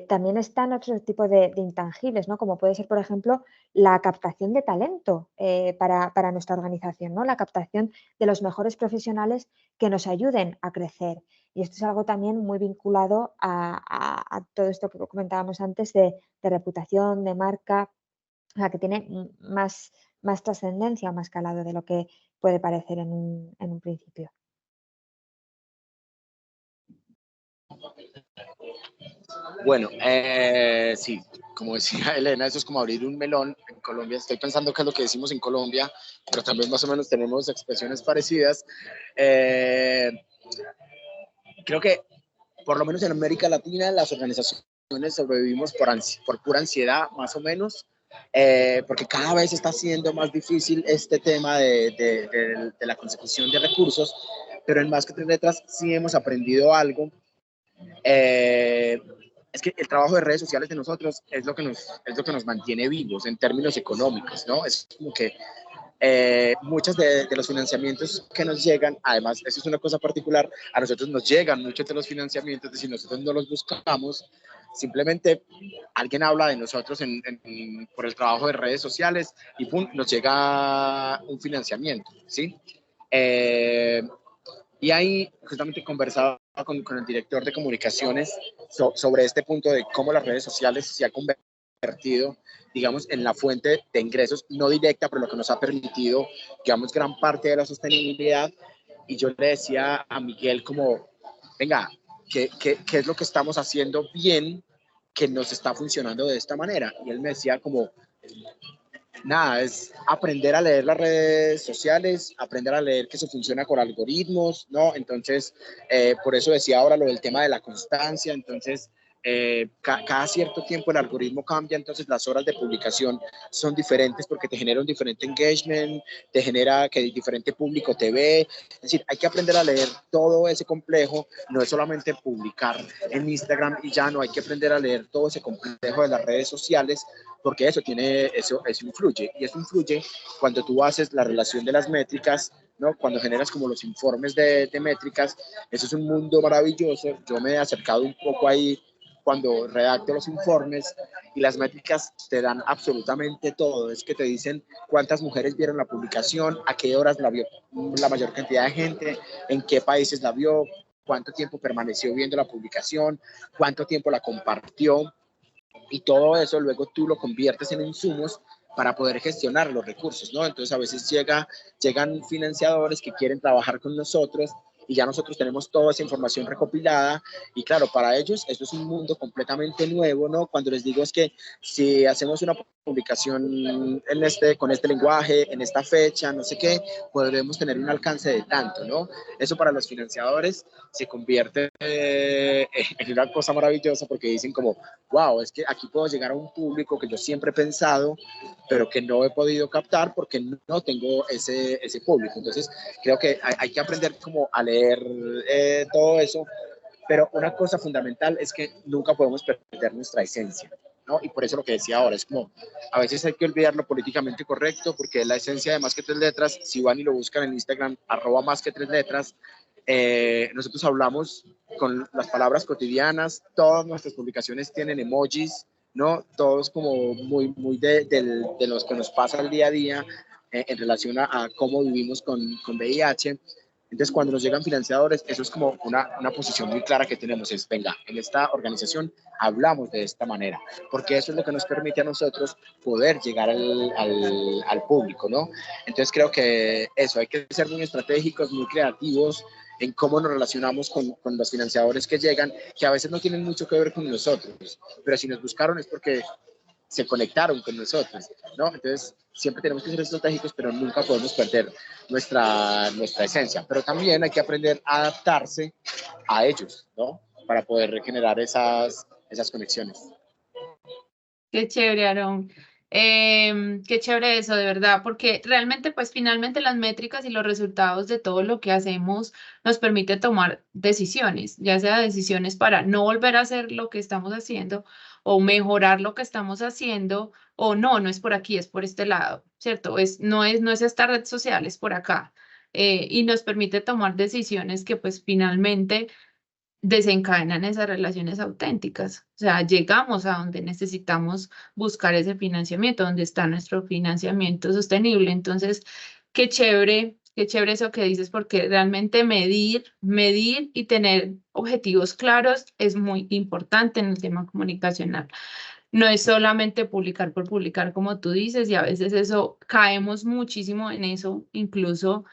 S3: también están otro tipo de intangibles, ¿no? Como puede ser, por ejemplo, la captación de talento para nuestra organización, ¿no? La captación de los mejores profesionales que nos ayuden a crecer. Y esto es algo también muy vinculado a todo esto que comentábamos antes de reputación, de marca, o sea, que tiene más trascendencia, más calado de lo que puede parecer en un principio.
S4: Bueno, sí, como decía Elena, eso es como abrir un melón en Colombia. Estoy pensando qué es lo que decimos en Colombia, pero también más o menos tenemos expresiones parecidas. Creo que por lo menos en América Latina las organizaciones sobrevivimos por pura ansiedad, más o menos, porque cada vez está siendo más difícil este tema de la consecución de recursos, pero en Más que Tres Letras sí hemos aprendido algo. es que el trabajo de redes sociales de nosotros es lo que nos mantiene vivos en términos económicos, ¿no? Es como que muchos de los financiamientos que nos llegan, además, eso es una cosa particular, a nosotros nos llegan muchos de los financiamientos, es decir, nosotros no los buscamos, simplemente alguien habla de nosotros por el trabajo de redes sociales y ¡pum!, nos llega un financiamiento, ¿sí? Y ahí justamente conversaba con el director de comunicaciones sobre este punto de cómo las redes sociales se han convertido, digamos, en la fuente de ingresos no directa, pero lo que nos ha permitido, digamos, gran parte de la sostenibilidad. Y yo le decía a Miguel como, venga, ¿qué es lo que estamos haciendo bien que nos está funcionando de esta manera? Y él me decía como, nada, es aprender a leer las redes sociales, aprender a leer que se funciona con algoritmos, ¿no? Entonces, por eso decía ahora lo del tema de la constancia. Entonces, cada cierto tiempo el algoritmo cambia, entonces las horas de publicación son diferentes porque te genera un diferente engagement, te genera que el diferente público te ve. Es decir, hay que aprender a leer todo ese complejo, no es solamente publicar en Instagram y ya, no, hay que aprender a leer todo ese complejo de las redes sociales, porque eso influye, y eso influye cuando tú haces la relación de las métricas, ¿no? Cuando generas como los informes de métricas. Eso es un mundo maravilloso. Yo me he acercado un poco ahí cuando redacto los informes, y las métricas te dan absolutamente todo. Es que te dicen cuántas mujeres vieron la publicación, a qué horas la vio la mayor cantidad de gente, en qué países la vio, cuánto tiempo permaneció viendo la publicación, cuánto tiempo la compartió, y todo eso luego tú lo conviertes en insumos para poder gestionar los recursos, ¿no? Entonces a veces llegan financiadores que quieren trabajar con nosotros, y ya nosotros tenemos toda esa información recopilada, y claro, para ellos esto es un mundo completamente nuevo, ¿no? Cuando les digo es que si hacemos una publicación con este lenguaje, en esta fecha, no sé qué, podremos tener un alcance de tanto, ¿no? Eso para los financiadores se convierte en una cosa maravillosa, porque dicen como, wow, es que aquí puedo llegar a un público que yo siempre he pensado, pero que no he podido captar porque no tengo ese público. Entonces, creo que hay que aprender como a leer todo eso, pero una cosa fundamental es que nunca podemos perder nuestra esencia, ¿no? Y por eso lo que decía ahora, es como, a veces hay que olvidar lo políticamente correcto, porque la esencia de Más que Tres Letras, si van y lo buscan en Instagram, @más-que-3letras, nosotros hablamos con las palabras cotidianas, todas nuestras publicaciones tienen emojis, ¿no? Todos como muy de los que nos pasa el día a día, en relación a cómo vivimos con VIH. Entonces, cuando nos llegan financiadores, eso es como una posición muy clara que tenemos, es, venga, en esta organización hablamos de esta manera, porque eso es lo que nos permite a nosotros poder llegar al público, ¿no? Entonces, creo que eso, hay que ser muy estratégicos, muy creativos en cómo nos relacionamos con los financiadores que llegan, que a veces no tienen mucho que ver con nosotros, pero si nos buscaron es porque se conectaron con nosotros, ¿no? Entonces, siempre tenemos que ser estratégicos, pero nunca podemos perder nuestra esencia. Pero también hay que aprender a adaptarse a ellos, ¿no? Para poder regenerar esas conexiones.
S2: Qué chévere, Aaron. Qué chévere eso, de verdad, porque realmente, pues finalmente las métricas y los resultados de todo lo que hacemos nos permite tomar decisiones, ya sea decisiones para no volver a hacer lo que estamos haciendo o mejorar lo que estamos haciendo, o no, no es por aquí, es por este lado, ¿cierto? No es esta red social, es por acá. Y nos permite tomar decisiones que pues finalmente desencadenan esas relaciones auténticas. O sea, llegamos a donde necesitamos buscar ese financiamiento, donde está nuestro financiamiento sostenible. Entonces, qué chévere eso que dices, porque realmente medir y tener objetivos claros es muy importante en el tema comunicacional. No es solamente publicar por publicar, como tú dices, y a veces eso caemos muchísimo en eso, incluso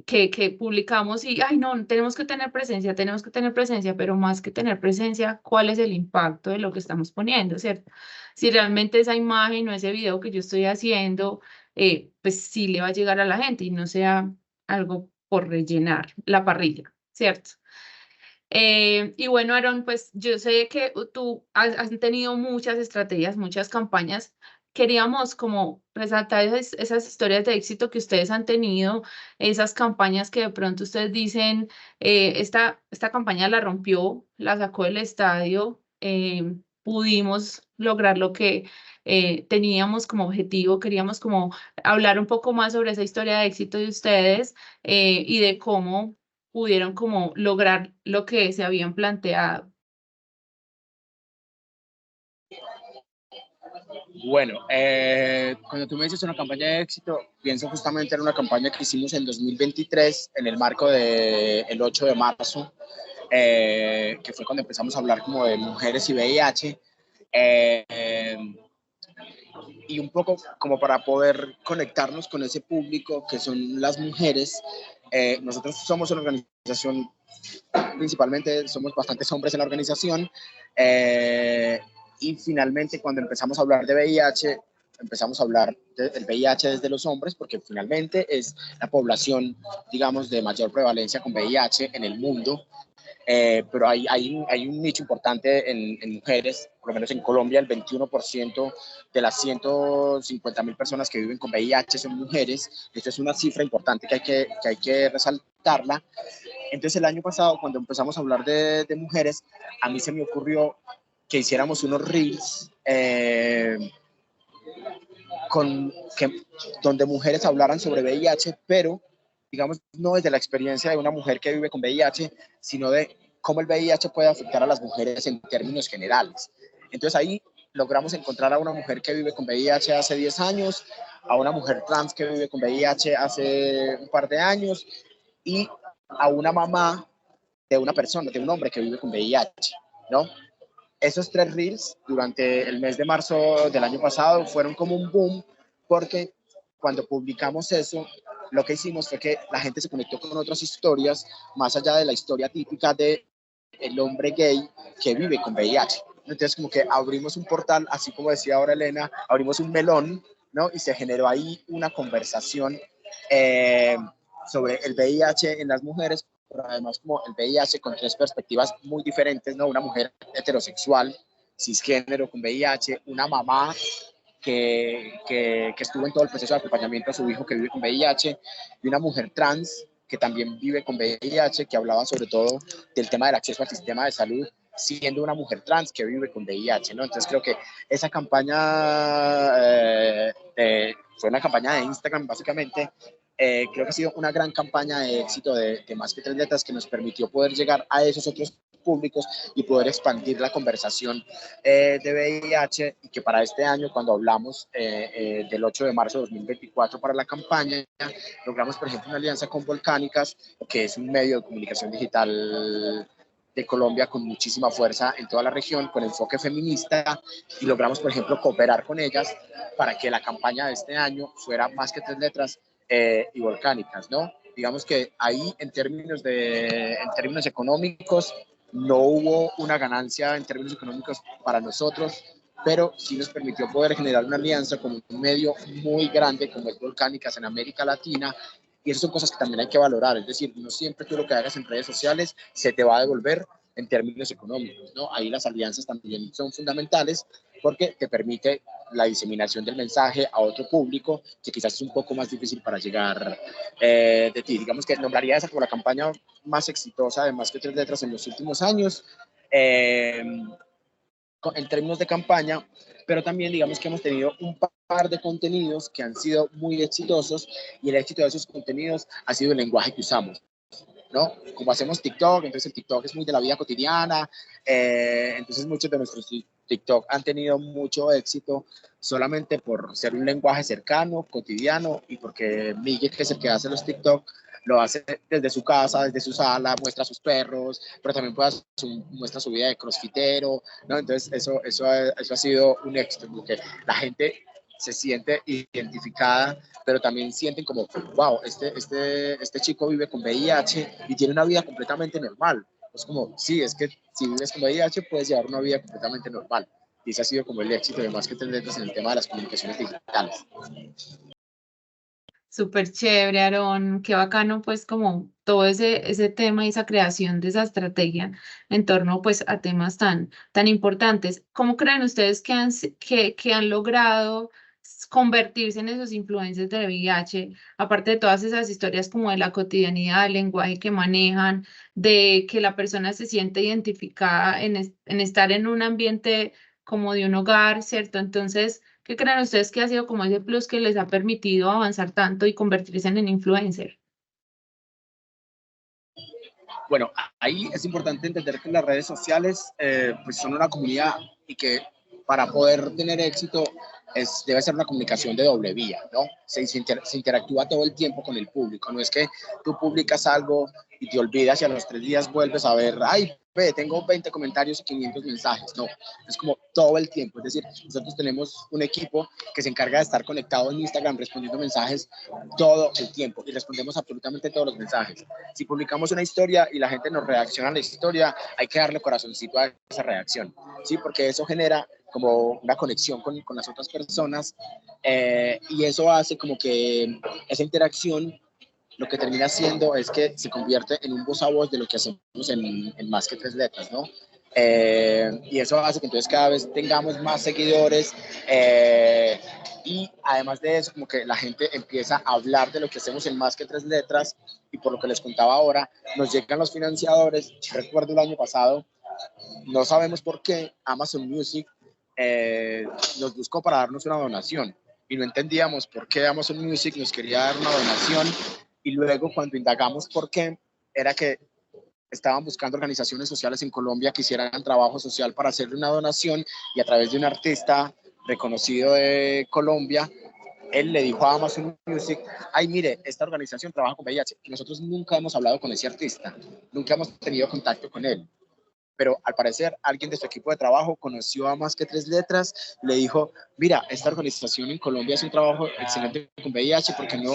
S2: que publicamos y, ay, no, tenemos que tener presencia, pero más que tener presencia, ¿cuál es el impacto de lo que estamos poniendo, cierto? Si realmente esa imagen o ese video que yo estoy haciendo, pues sí le va a llegar a la gente y no sea algo por rellenar la parrilla, ¿cierto? Y bueno, Aaron, pues yo sé que tú has tenido muchas estrategias, muchas campañas. Queríamos como resaltar esas historias de éxito que ustedes han tenido, esas campañas que de pronto ustedes dicen, esta campaña la rompió, la sacó del estadio, pudimos lograr lo que teníamos como objetivo. Queríamos como hablar un poco más sobre esa historia de éxito de ustedes y de cómo pudieron como lograr lo que se habían planteado.
S4: Bueno, cuando tú me dices una campaña de éxito, pienso justamente en una campaña que hicimos en 2023 en el marco del 8 de marzo, que fue cuando empezamos a hablar como de mujeres y VIH. Y un poco como para poder conectarnos con ese público que son las mujeres. Nosotros somos una organización, principalmente somos bastantes hombres en la organización, y finalmente cuando empezamos a hablar de VIH, empezamos a hablar del VIH desde los hombres, porque finalmente es la población, digamos, de mayor prevalencia con VIH en el mundo. Pero hay un nicho importante en mujeres, por lo menos en Colombia, el 21% de las 150.000 personas que viven con VIH son mujeres. Esto es una cifra importante que hay que resaltarla. Entonces el año pasado, cuando empezamos a hablar de mujeres, a mí se me ocurrió que hiciéramos unos reels donde mujeres hablaran sobre VIH, pero digamos, no desde la experiencia de una mujer que vive con VIH, sino de cómo el VIH puede afectar a las mujeres en términos generales. Entonces ahí logramos encontrar a una mujer que vive con VIH hace 10 años, a una mujer trans que vive con VIH hace un par de años y a una mamá de una persona, de un hombre que vive con VIH, ¿no? Esos 3 reels durante el mes de marzo del año pasado fueron como un boom, porque cuando publicamos eso, lo que hicimos fue que la gente se conectó con otras historias, más allá de la historia típica de el hombre gay que vive con VIH. Entonces como que abrimos un portal, así como decía ahora Elena, abrimos un melón, ¿no? Y se generó ahí una conversación sobre el VIH en las mujeres, pero además como el VIH con 3 perspectivas muy diferentes, ¿no? Una mujer heterosexual, cisgénero con VIH, una mamá que estuvo en todo el proceso de acompañamiento a su hijo que vive con VIH, y una mujer trans que también vive con VIH, que hablaba sobre todo del tema del acceso al sistema de salud, siendo una mujer trans que vive con VIH, ¿no? Entonces creo que esa campaña fue una campaña de Instagram, básicamente. Creo que ha sido una gran campaña de éxito de Más que Tres Letras, que nos permitió poder llegar a esos otros públicos y poder expandir la conversación de VIH, y que para este año, cuando hablamos del 8 de marzo de 2024 para la campaña, logramos, por ejemplo, una alianza con Volcánicas, que es un medio de comunicación digital de Colombia con muchísima fuerza en toda la región, con enfoque feminista, y logramos, por ejemplo, cooperar con ellas para que la campaña de este año fuera Más que Tres Letras y Volcánicas, ¿no? Digamos que ahí en términos económicos no hubo una ganancia en términos económicos para nosotros, pero sí nos permitió poder generar una alianza con un medio muy grande como es Volcánicas en América Latina, y esas son cosas que también hay que valorar. Es decir, no siempre tú lo que hagas en redes sociales se te va a devolver en términos económicos, ¿no? Ahí las alianzas también son fundamentales, porque te permite la diseminación del mensaje a otro público que quizás es un poco más difícil para llegar de ti. Digamos que nombraría esa como la campaña más exitosa de Más que Tres Letras en los últimos años, en términos de campaña, pero también digamos que hemos tenido un par de contenidos que han sido muy exitosos, y el éxito de esos contenidos ha sido el lenguaje que usamos, ¿no? Como hacemos TikTok, entonces el TikTok es muy de la vida cotidiana, entonces muchos de nuestros TikTok han tenido mucho éxito solamente por ser un lenguaje cercano, cotidiano, y porque Miguel, que es el que hace los TikTok, lo hace desde su casa, desde su sala, muestra a sus perros, pero también muestra su vida de crossfitero, ¿no? Entonces eso ha sido un éxito, porque la gente se siente identificada, pero también sienten como, wow, este chico vive con VIH y tiene una vida completamente normal. Es como, sí, es que si vives con VIH puedes llevar una vida completamente normal. Y ese ha sido como el éxito de Más que Tres Letras en el tema de las comunicaciones digitales.
S2: Súper chévere, Aarón, qué bacano, pues, como todo ese tema y esa creación de esa estrategia en torno, pues, a temas tan importantes. ¿Cómo creen ustedes que han logrado convertirse en esos influencers de VIH, aparte de todas esas historias como de la cotidianidad, del lenguaje que manejan, de que la persona se siente identificada en estar en un ambiente como de un hogar, ¿cierto? Entonces, ¿qué creen ustedes que ha sido como ese plus que les ha permitido avanzar tanto y convertirse en influencer?
S4: Bueno, ahí es importante entender que las redes sociales pues son una comunidad y que para poder tener éxito debe ser una comunicación de doble vía, ¿no? Se interactúa todo el tiempo con el público, no es que tú publicas algo y te olvidas y a los 3 días vuelves a ver, ay, ve, tengo 20 comentarios y 500 mensajes, no, es como todo el tiempo, es decir, nosotros tenemos un equipo que se encarga de estar conectado en Instagram respondiendo mensajes todo el tiempo y respondemos absolutamente todos los mensajes. Si publicamos una historia y la gente nos reacciona a la historia, hay que darle corazoncito a esa reacción, ¿sí? Porque eso genera como una conexión con las otras personas y eso hace como que esa interacción lo que termina siendo es que se convierte en un voz a voz de lo que hacemos en Más que Tres Letras, ¿no? Y eso hace que entonces cada vez tengamos más seguidores y además de eso como que la gente empieza a hablar de lo que hacemos en Más que Tres Letras y por lo que les contaba ahora, nos llegan los financiadores. Recuerdo el año pasado, no sabemos por qué Amazon Music nos buscó para darnos una donación y no entendíamos por qué Amazon Music nos quería dar una donación y luego cuando indagamos por qué, era que estaban buscando organizaciones sociales en Colombia que hicieran trabajo social para hacerle una donación y a través de un artista reconocido de Colombia, él le dijo a Amazon Music, ay, mire, esta organización trabaja con VIH. Y nosotros nunca hemos hablado con ese artista, nunca hemos tenido contacto con él. Pero al parecer alguien de su equipo de trabajo conoció a Más que Tres Letras, le dijo, mira, esta organización en Colombia hace un trabajo excelente con VIH, ¿por qué no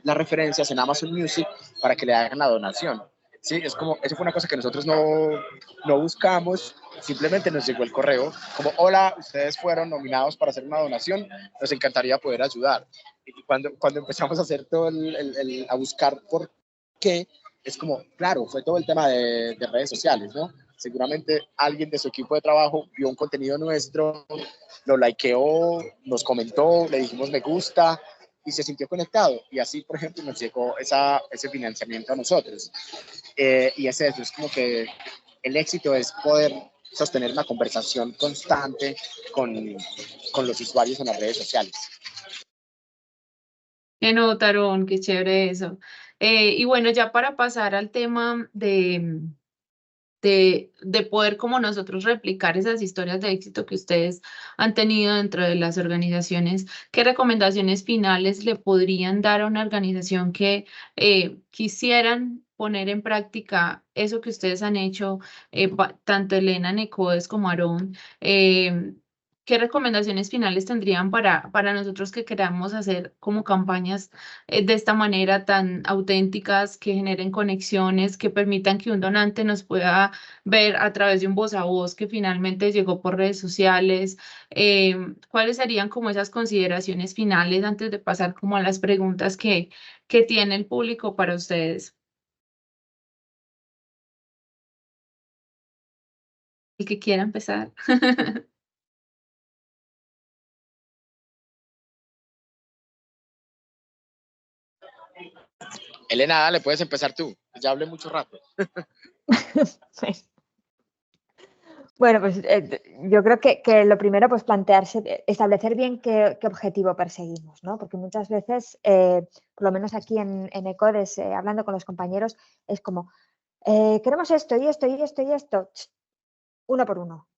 S4: las referencias en Amazon Music para que le hagan la donación? Sí, es como, eso fue una cosa que nosotros no buscamos, simplemente nos llegó el correo, como, hola, ustedes fueron nominados para hacer una donación, nos encantaría poder ayudar. Y cuando empezamos a hacer todo a buscar por qué, es como, claro, fue todo el tema de redes sociales, ¿no? Seguramente alguien de su equipo de trabajo vio un contenido nuestro, lo likeó, nos comentó, le dijimos me gusta y se sintió conectado. Y así, por ejemplo, nos llegó ese financiamiento a nosotros. Y es eso, es como que el éxito es poder sostener una conversación constante con los usuarios en las redes sociales.
S2: Qué notaron, qué chévere eso. Y bueno, ya para pasar al tema de poder como nosotros replicar esas historias de éxito que ustedes han tenido dentro de las organizaciones, ¿qué recomendaciones finales le podrían dar a una organización que quisieran poner en práctica eso que ustedes han hecho, tanto Elena, Necodes como Aarón? ¿Qué recomendaciones finales tendrían para nosotros que queramos hacer como campañas de esta manera tan auténticas, que generen conexiones, que permitan que un donante nos pueda ver a través de un voz a voz que finalmente llegó por redes sociales? ¿Cuáles serían como esas consideraciones finales antes de pasar como a las preguntas que tiene el público para ustedes? El que quiera empezar.
S4: Elena, dale, puedes empezar tú. Ya hablé mucho rato.
S3: Bueno, pues yo creo que lo primero, pues plantearse, establecer bien qué objetivo perseguimos, ¿no? Porque muchas veces, por lo menos aquí en ECODES, hablando con los compañeros, es como, queremos esto y esto y esto y esto, uno por uno.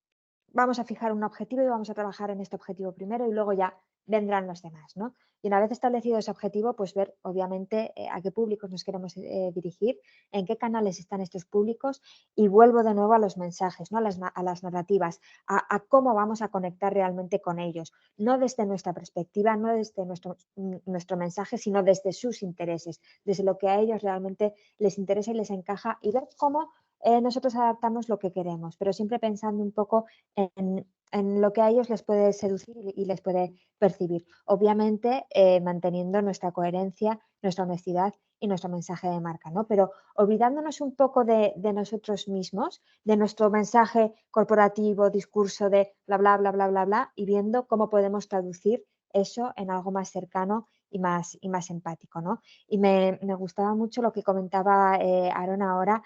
S3: Vamos a fijar un objetivo y vamos a trabajar en este objetivo primero y luego ya vendrán los demás, ¿no? Y una vez establecido ese objetivo, pues ver obviamente a qué públicos nos queremos dirigir, en qué canales están estos públicos y vuelvo de nuevo a los mensajes, ¿no? a las narrativas, a cómo vamos a conectar realmente con ellos, no desde nuestra perspectiva, no desde nuestro mensaje, sino desde sus intereses, desde lo que a ellos realmente les interesa y les encaja y ver cómo nosotros adaptamos lo que queremos, pero siempre pensando un poco en lo que a ellos les puede seducir y les puede percibir. Obviamente manteniendo nuestra coherencia, nuestra honestidad y nuestro mensaje de marca, ¿no? Pero olvidándonos un poco de nosotros mismos, de nuestro mensaje corporativo, discurso de bla, bla, bla, bla, bla, bla, y viendo cómo podemos traducir eso en algo más cercano y más empático, ¿no? Y me gustaba mucho lo que comentaba Aaron ahora,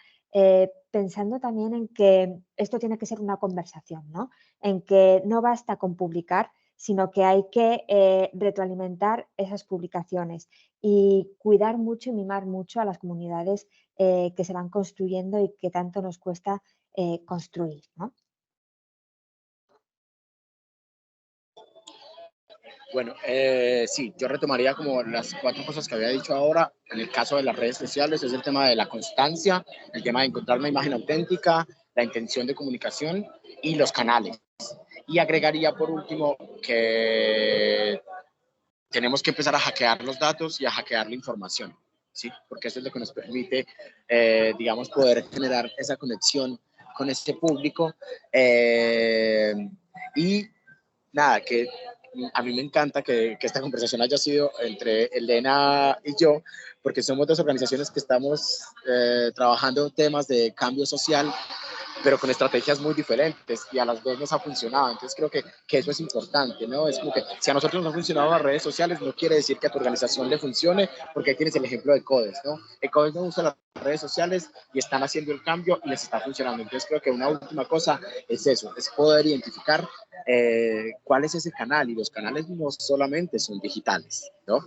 S3: pensando también en que esto tiene que ser una conversación, ¿no? En que no basta con publicar, sino que hay que retroalimentar esas publicaciones y cuidar mucho y mimar mucho a las comunidades que se van construyendo y que tanto nos cuesta construir, ¿no?
S4: Bueno, sí, yo retomaría como las 4 cosas que había dicho ahora. En el caso de las redes sociales es el tema de la constancia, el tema de encontrar una imagen auténtica, la intención de comunicación y los canales. Y agregaría por último que tenemos que empezar a hackear los datos y a hackear la información, ¿sí? Porque eso es lo que nos permite, digamos, poder generar esa conexión con este público. Y nada, que a mí me encanta que esta conversación haya sido entre Elena y yo, porque somos dos organizaciones que estamos trabajando temas de cambio social, pero con estrategias muy diferentes y a las dos nos ha funcionado. Entonces creo que eso es importante, ¿no? Es como que si a nosotros nos han funcionado las redes sociales, no quiere decir que a tu organización le funcione, porque ahí tienes el ejemplo de Codes, ¿no? El Codes no usa las redes sociales y están haciendo el cambio y les está funcionando. Entonces creo que una última cosa es eso, es poder identificar cuál es ese canal, y los canales no solamente son digitales, ¿no?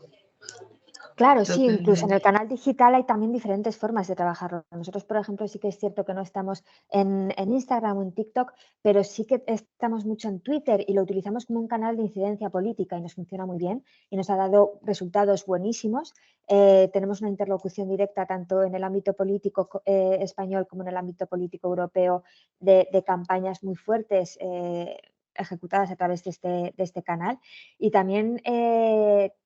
S3: Claro, sí, incluso en el
S2: Totalmente.
S3: canal digital hay también diferentes formas de trabajarlo. Nosotros, por ejemplo, sí que es cierto que no estamos en Instagram o en TikTok, pero sí que estamos mucho en Twitter y lo utilizamos como un canal de incidencia política y nos funciona muy bien y nos ha dado resultados buenísimos. Tenemos una interlocución directa tanto en el ámbito político español como en el ámbito político europeo de campañas muy fuertes ejecutadas a través de este canal. Y también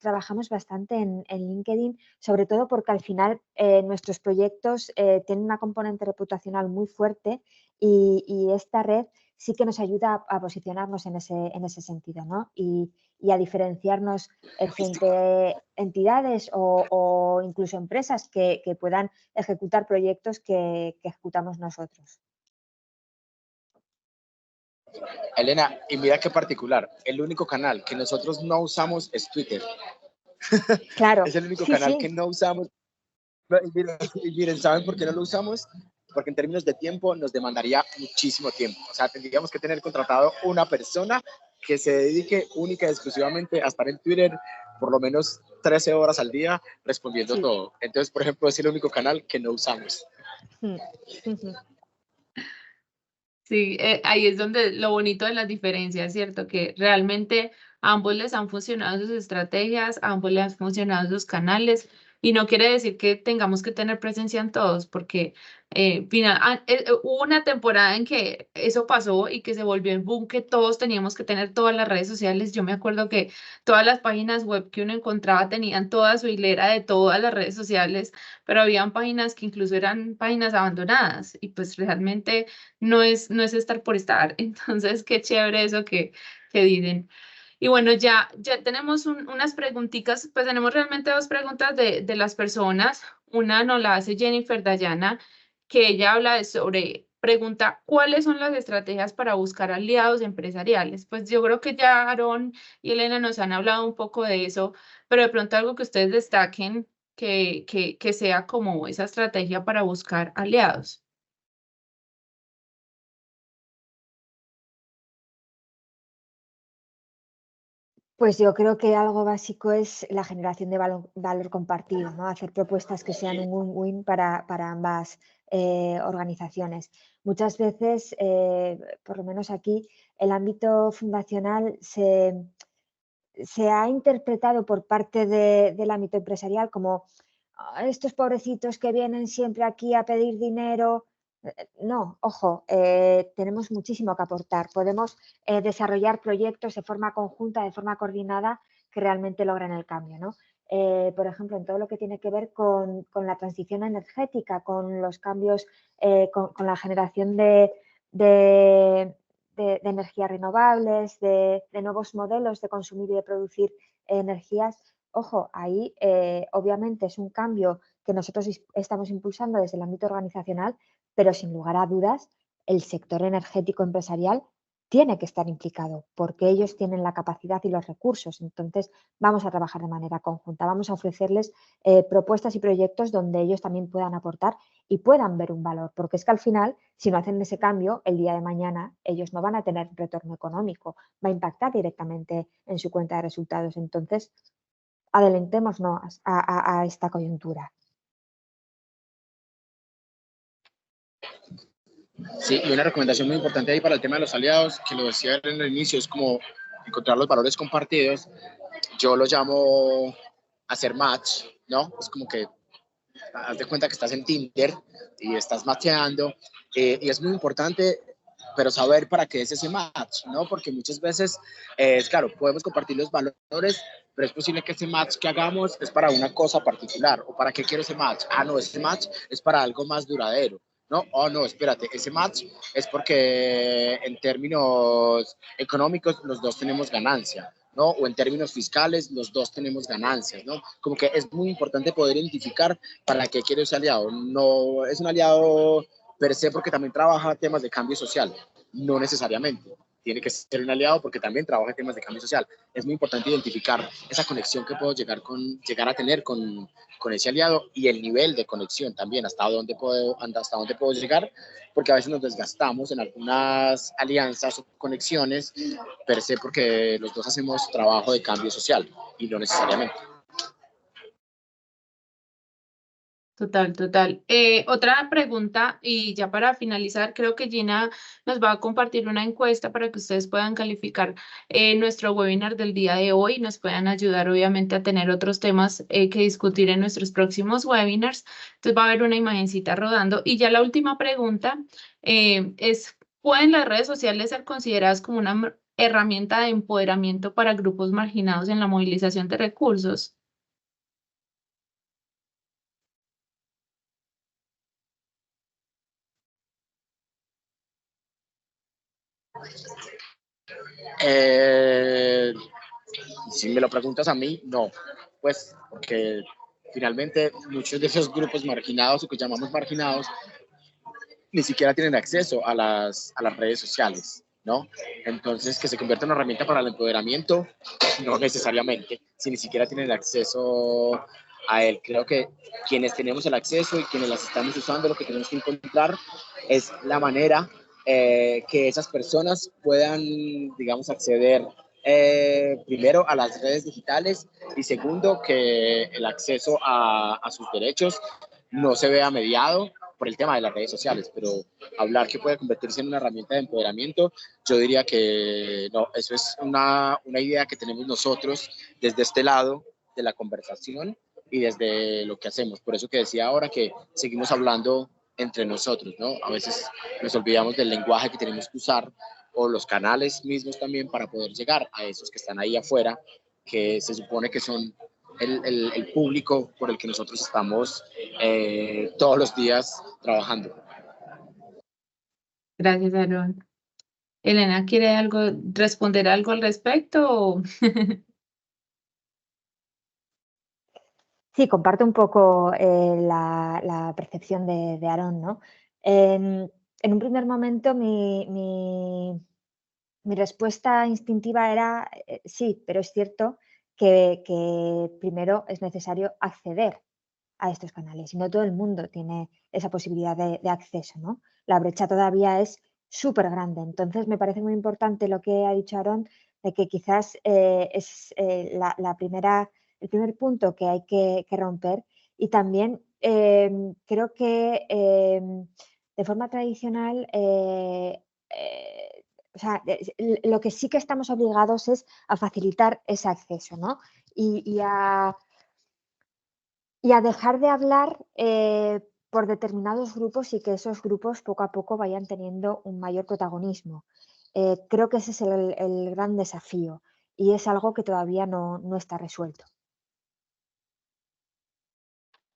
S3: trabajamos bastante en LinkedIn, sobre todo porque al final nuestros proyectos tienen una componente reputacional muy fuerte y esta red sí que nos ayuda a posicionarnos en ese sentido, ¿no? Y a diferenciarnos frente a entidades o incluso empresas que puedan ejecutar proyectos que ejecutamos nosotros.
S4: Elena, y mira qué particular, el único canal que nosotros no usamos es Twitter.
S3: Claro,
S4: Es el único
S3: sí,
S4: canal que
S3: sí.
S4: no usamos. Y miren, ¿saben por qué no lo usamos? Porque en términos de tiempo nos demandaría muchísimo tiempo. O sea, tendríamos que tener contratado una persona que se dedique única y exclusivamente a estar en Twitter por lo menos 13 horas al día respondiendo
S3: Sí.
S4: todo. Entonces, por ejemplo, es el único canal que no usamos.
S2: Sí, ahí es donde lo bonito de las diferencias, ¿cierto? Que realmente a ambos les han funcionado sus estrategias, a ambos les han funcionado sus canales, y no quiere decir que tengamos que tener presencia en todos, porque hubo una temporada en que eso pasó y que se volvió el boom, que todos teníamos que tener todas las redes sociales. Yo me acuerdo que todas las páginas web que uno encontraba tenían toda su hilera de todas las redes sociales, pero habían páginas que incluso eran páginas abandonadas, y pues realmente no es estar por estar. Entonces, qué chévere eso que dicen. Y bueno, ya tenemos unas preguntitas, pues tenemos realmente dos preguntas de las personas. Una nos la hace Jennifer Dayana, que ella habla pregunta, ¿cuáles son las estrategias para buscar aliados empresariales? Pues yo creo que ya Aaron y Elena nos han hablado un poco de eso, pero de pronto algo que ustedes destaquen que sea como esa estrategia para buscar aliados.
S3: Pues yo creo que algo básico es la generación de valor compartido, ¿no? Hacer propuestas que sean un win-win para ambas organizaciones. Muchas veces, por lo menos aquí, el ámbito fundacional se ha interpretado por parte del ámbito empresarial como estos pobrecitos que vienen siempre aquí a pedir dinero. No, ojo, tenemos muchísimo que aportar. Podemos desarrollar proyectos de forma conjunta, de forma coordinada, que realmente logren el cambio, ¿no? Por ejemplo, en todo lo que tiene que ver con la transición energética, con los cambios, con la generación de energías renovables, de nuevos modelos de consumir y de producir energías. Ojo, ahí obviamente es un cambio que nosotros estamos impulsando desde el ámbito organizacional, pero sin lugar a dudas el sector energético empresarial tiene que estar implicado porque ellos tienen la capacidad y los recursos. Entonces, vamos a trabajar de manera conjunta, vamos a ofrecerles propuestas y proyectos donde ellos también puedan aportar y puedan ver un valor, porque es que al final, si no hacen ese cambio, el día de mañana ellos no van a tener retorno económico, va a impactar directamente en su cuenta de resultados. Entonces, adelantémonos a esta coyuntura.
S4: Sí, y una recomendación muy importante ahí para el tema de los aliados, que lo decía en el inicio, es como encontrar los valores compartidos. Yo lo llamo hacer match, ¿no? Es como que haz de cuenta que estás en Tinder y estás matcheando, y es muy importante, pero saber para qué es ese match, ¿no? Porque muchas veces, claro, podemos compartir los valores, pero es posible que ese match que hagamos es para una cosa particular. ¿O para qué quiero ese match? Ah, no, ese match es para algo más duradero. No, oh no, espérate, ese match es porque en términos económicos los dos tenemos ganancia, ¿no? O en términos fiscales los dos tenemos ganancias, ¿no? Como que es muy importante poder identificar para qué quiere ese aliado. No es un aliado per se porque también trabaja temas de cambio social, no necesariamente. Tiene que ser un aliado porque también trabaja temas de cambio social. Es muy importante identificar esa conexión que puedo llegar a tener con ese aliado y el nivel de conexión también, hasta dónde puedo llegar, porque a veces nos desgastamos en algunas alianzas o conexiones per se porque los dos hacemos trabajo de cambio social y no necesariamente.
S2: Total, total. Otra pregunta y ya para finalizar, creo que Gina nos va a compartir una encuesta para que ustedes puedan calificar nuestro webinar del día de hoy, nos puedan ayudar obviamente a tener otros temas que discutir en nuestros próximos webinars. Entonces va a haber una imagencita rodando. Y ya la última pregunta es, ¿pueden las redes sociales ser consideradas como una herramienta de empoderamiento para grupos marginados en la movilización de recursos?
S4: Si me lo preguntas a mí, no, pues porque finalmente muchos de esos grupos marginados o que llamamos marginados ni siquiera tienen acceso a las redes sociales, ¿no? Entonces, que se convierta en una herramienta para el empoderamiento, no necesariamente, si ni siquiera tienen acceso a él. Creo que quienes tenemos el acceso y quienes las estamos usando, lo que tenemos que encontrar es la manera que esas personas puedan, digamos, acceder primero a las redes digitales y segundo, que el acceso a sus derechos no se vea mediado por el tema de las redes sociales, pero hablar que puede convertirse en una herramienta de empoderamiento, yo diría que no, eso es una idea que tenemos nosotros desde este lado de la conversación y desde lo que hacemos. Por eso que decía ahora que seguimos hablando entre nosotros, ¿no? A veces nos olvidamos del lenguaje que tenemos que usar o los canales mismos también para poder llegar a esos que están ahí afuera, que se supone que son el público por el que nosotros estamos todos los días trabajando.
S2: Gracias, Aaron. Elena, ¿quiere responder algo al respecto?
S3: Sí, comparto un poco la percepción de Aaron, ¿no? En un primer momento mi respuesta instintiva era sí, pero es cierto que primero es necesario acceder a estos canales y no todo el mundo tiene esa posibilidad de acceso, ¿no? La brecha todavía es súper grande. Entonces, me parece muy importante lo que ha dicho Aaron, de que quizás es el primer punto que hay que romper y también creo que de forma tradicional o sea, lo que sí que estamos obligados es a facilitar ese acceso, ¿no? Y a dejar de hablar por determinados grupos y que esos grupos poco a poco vayan teniendo un mayor protagonismo. Creo que ese es el gran desafío y es algo que todavía no está resuelto.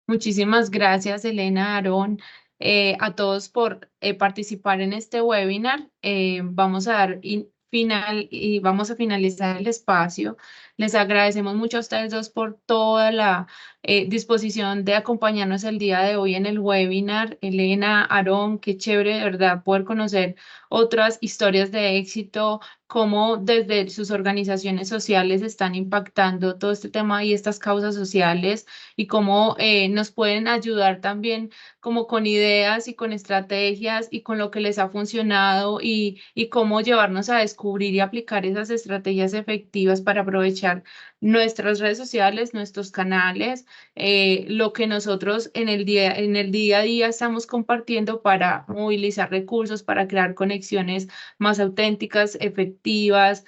S2: Muchísimas gracias, Elena, Aarón, a todos por participar en este webinar. Vamos a dar final y vamos a finalizar el espacio. Les agradecemos mucho a ustedes dos por toda disposición de acompañarnos el día de hoy en el webinar. Elena, Aarón, qué chévere de verdad poder conocer otras historias de éxito, cómo desde sus organizaciones sociales están impactando todo este tema y estas causas sociales y cómo nos pueden ayudar también como con ideas y con estrategias y con lo que les ha funcionado y cómo llevarnos a descubrir y aplicar esas estrategias efectivas para aprovechar nuestras redes sociales, nuestros canales, lo que nosotros en el día a día estamos compartiendo para movilizar recursos, para crear conexiones más auténticas, efectivas,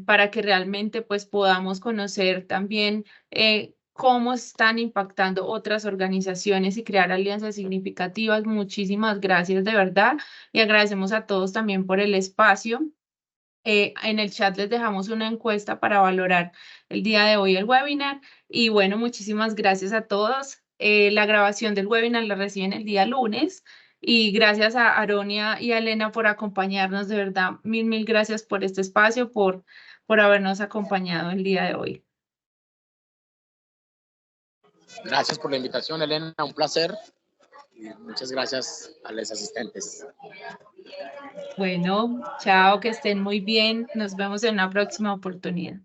S2: para que realmente pues podamos conocer también cómo están impactando otras organizaciones y crear alianzas significativas. Muchísimas gracias de verdad y agradecemos a todos también por el espacio. En el chat les dejamos una encuesta para valorar el día de hoy el webinar y bueno, muchísimas gracias a todos. La grabación del webinar la reciben el día lunes y gracias a Aronia y a Elena por acompañarnos, de verdad, mil gracias por este espacio, por habernos acompañado el día de hoy.
S4: Gracias por la invitación, Elena, un placer. Y muchas gracias a los asistentes.
S2: Bueno, chao, que estén muy bien. Nos vemos en una próxima oportunidad.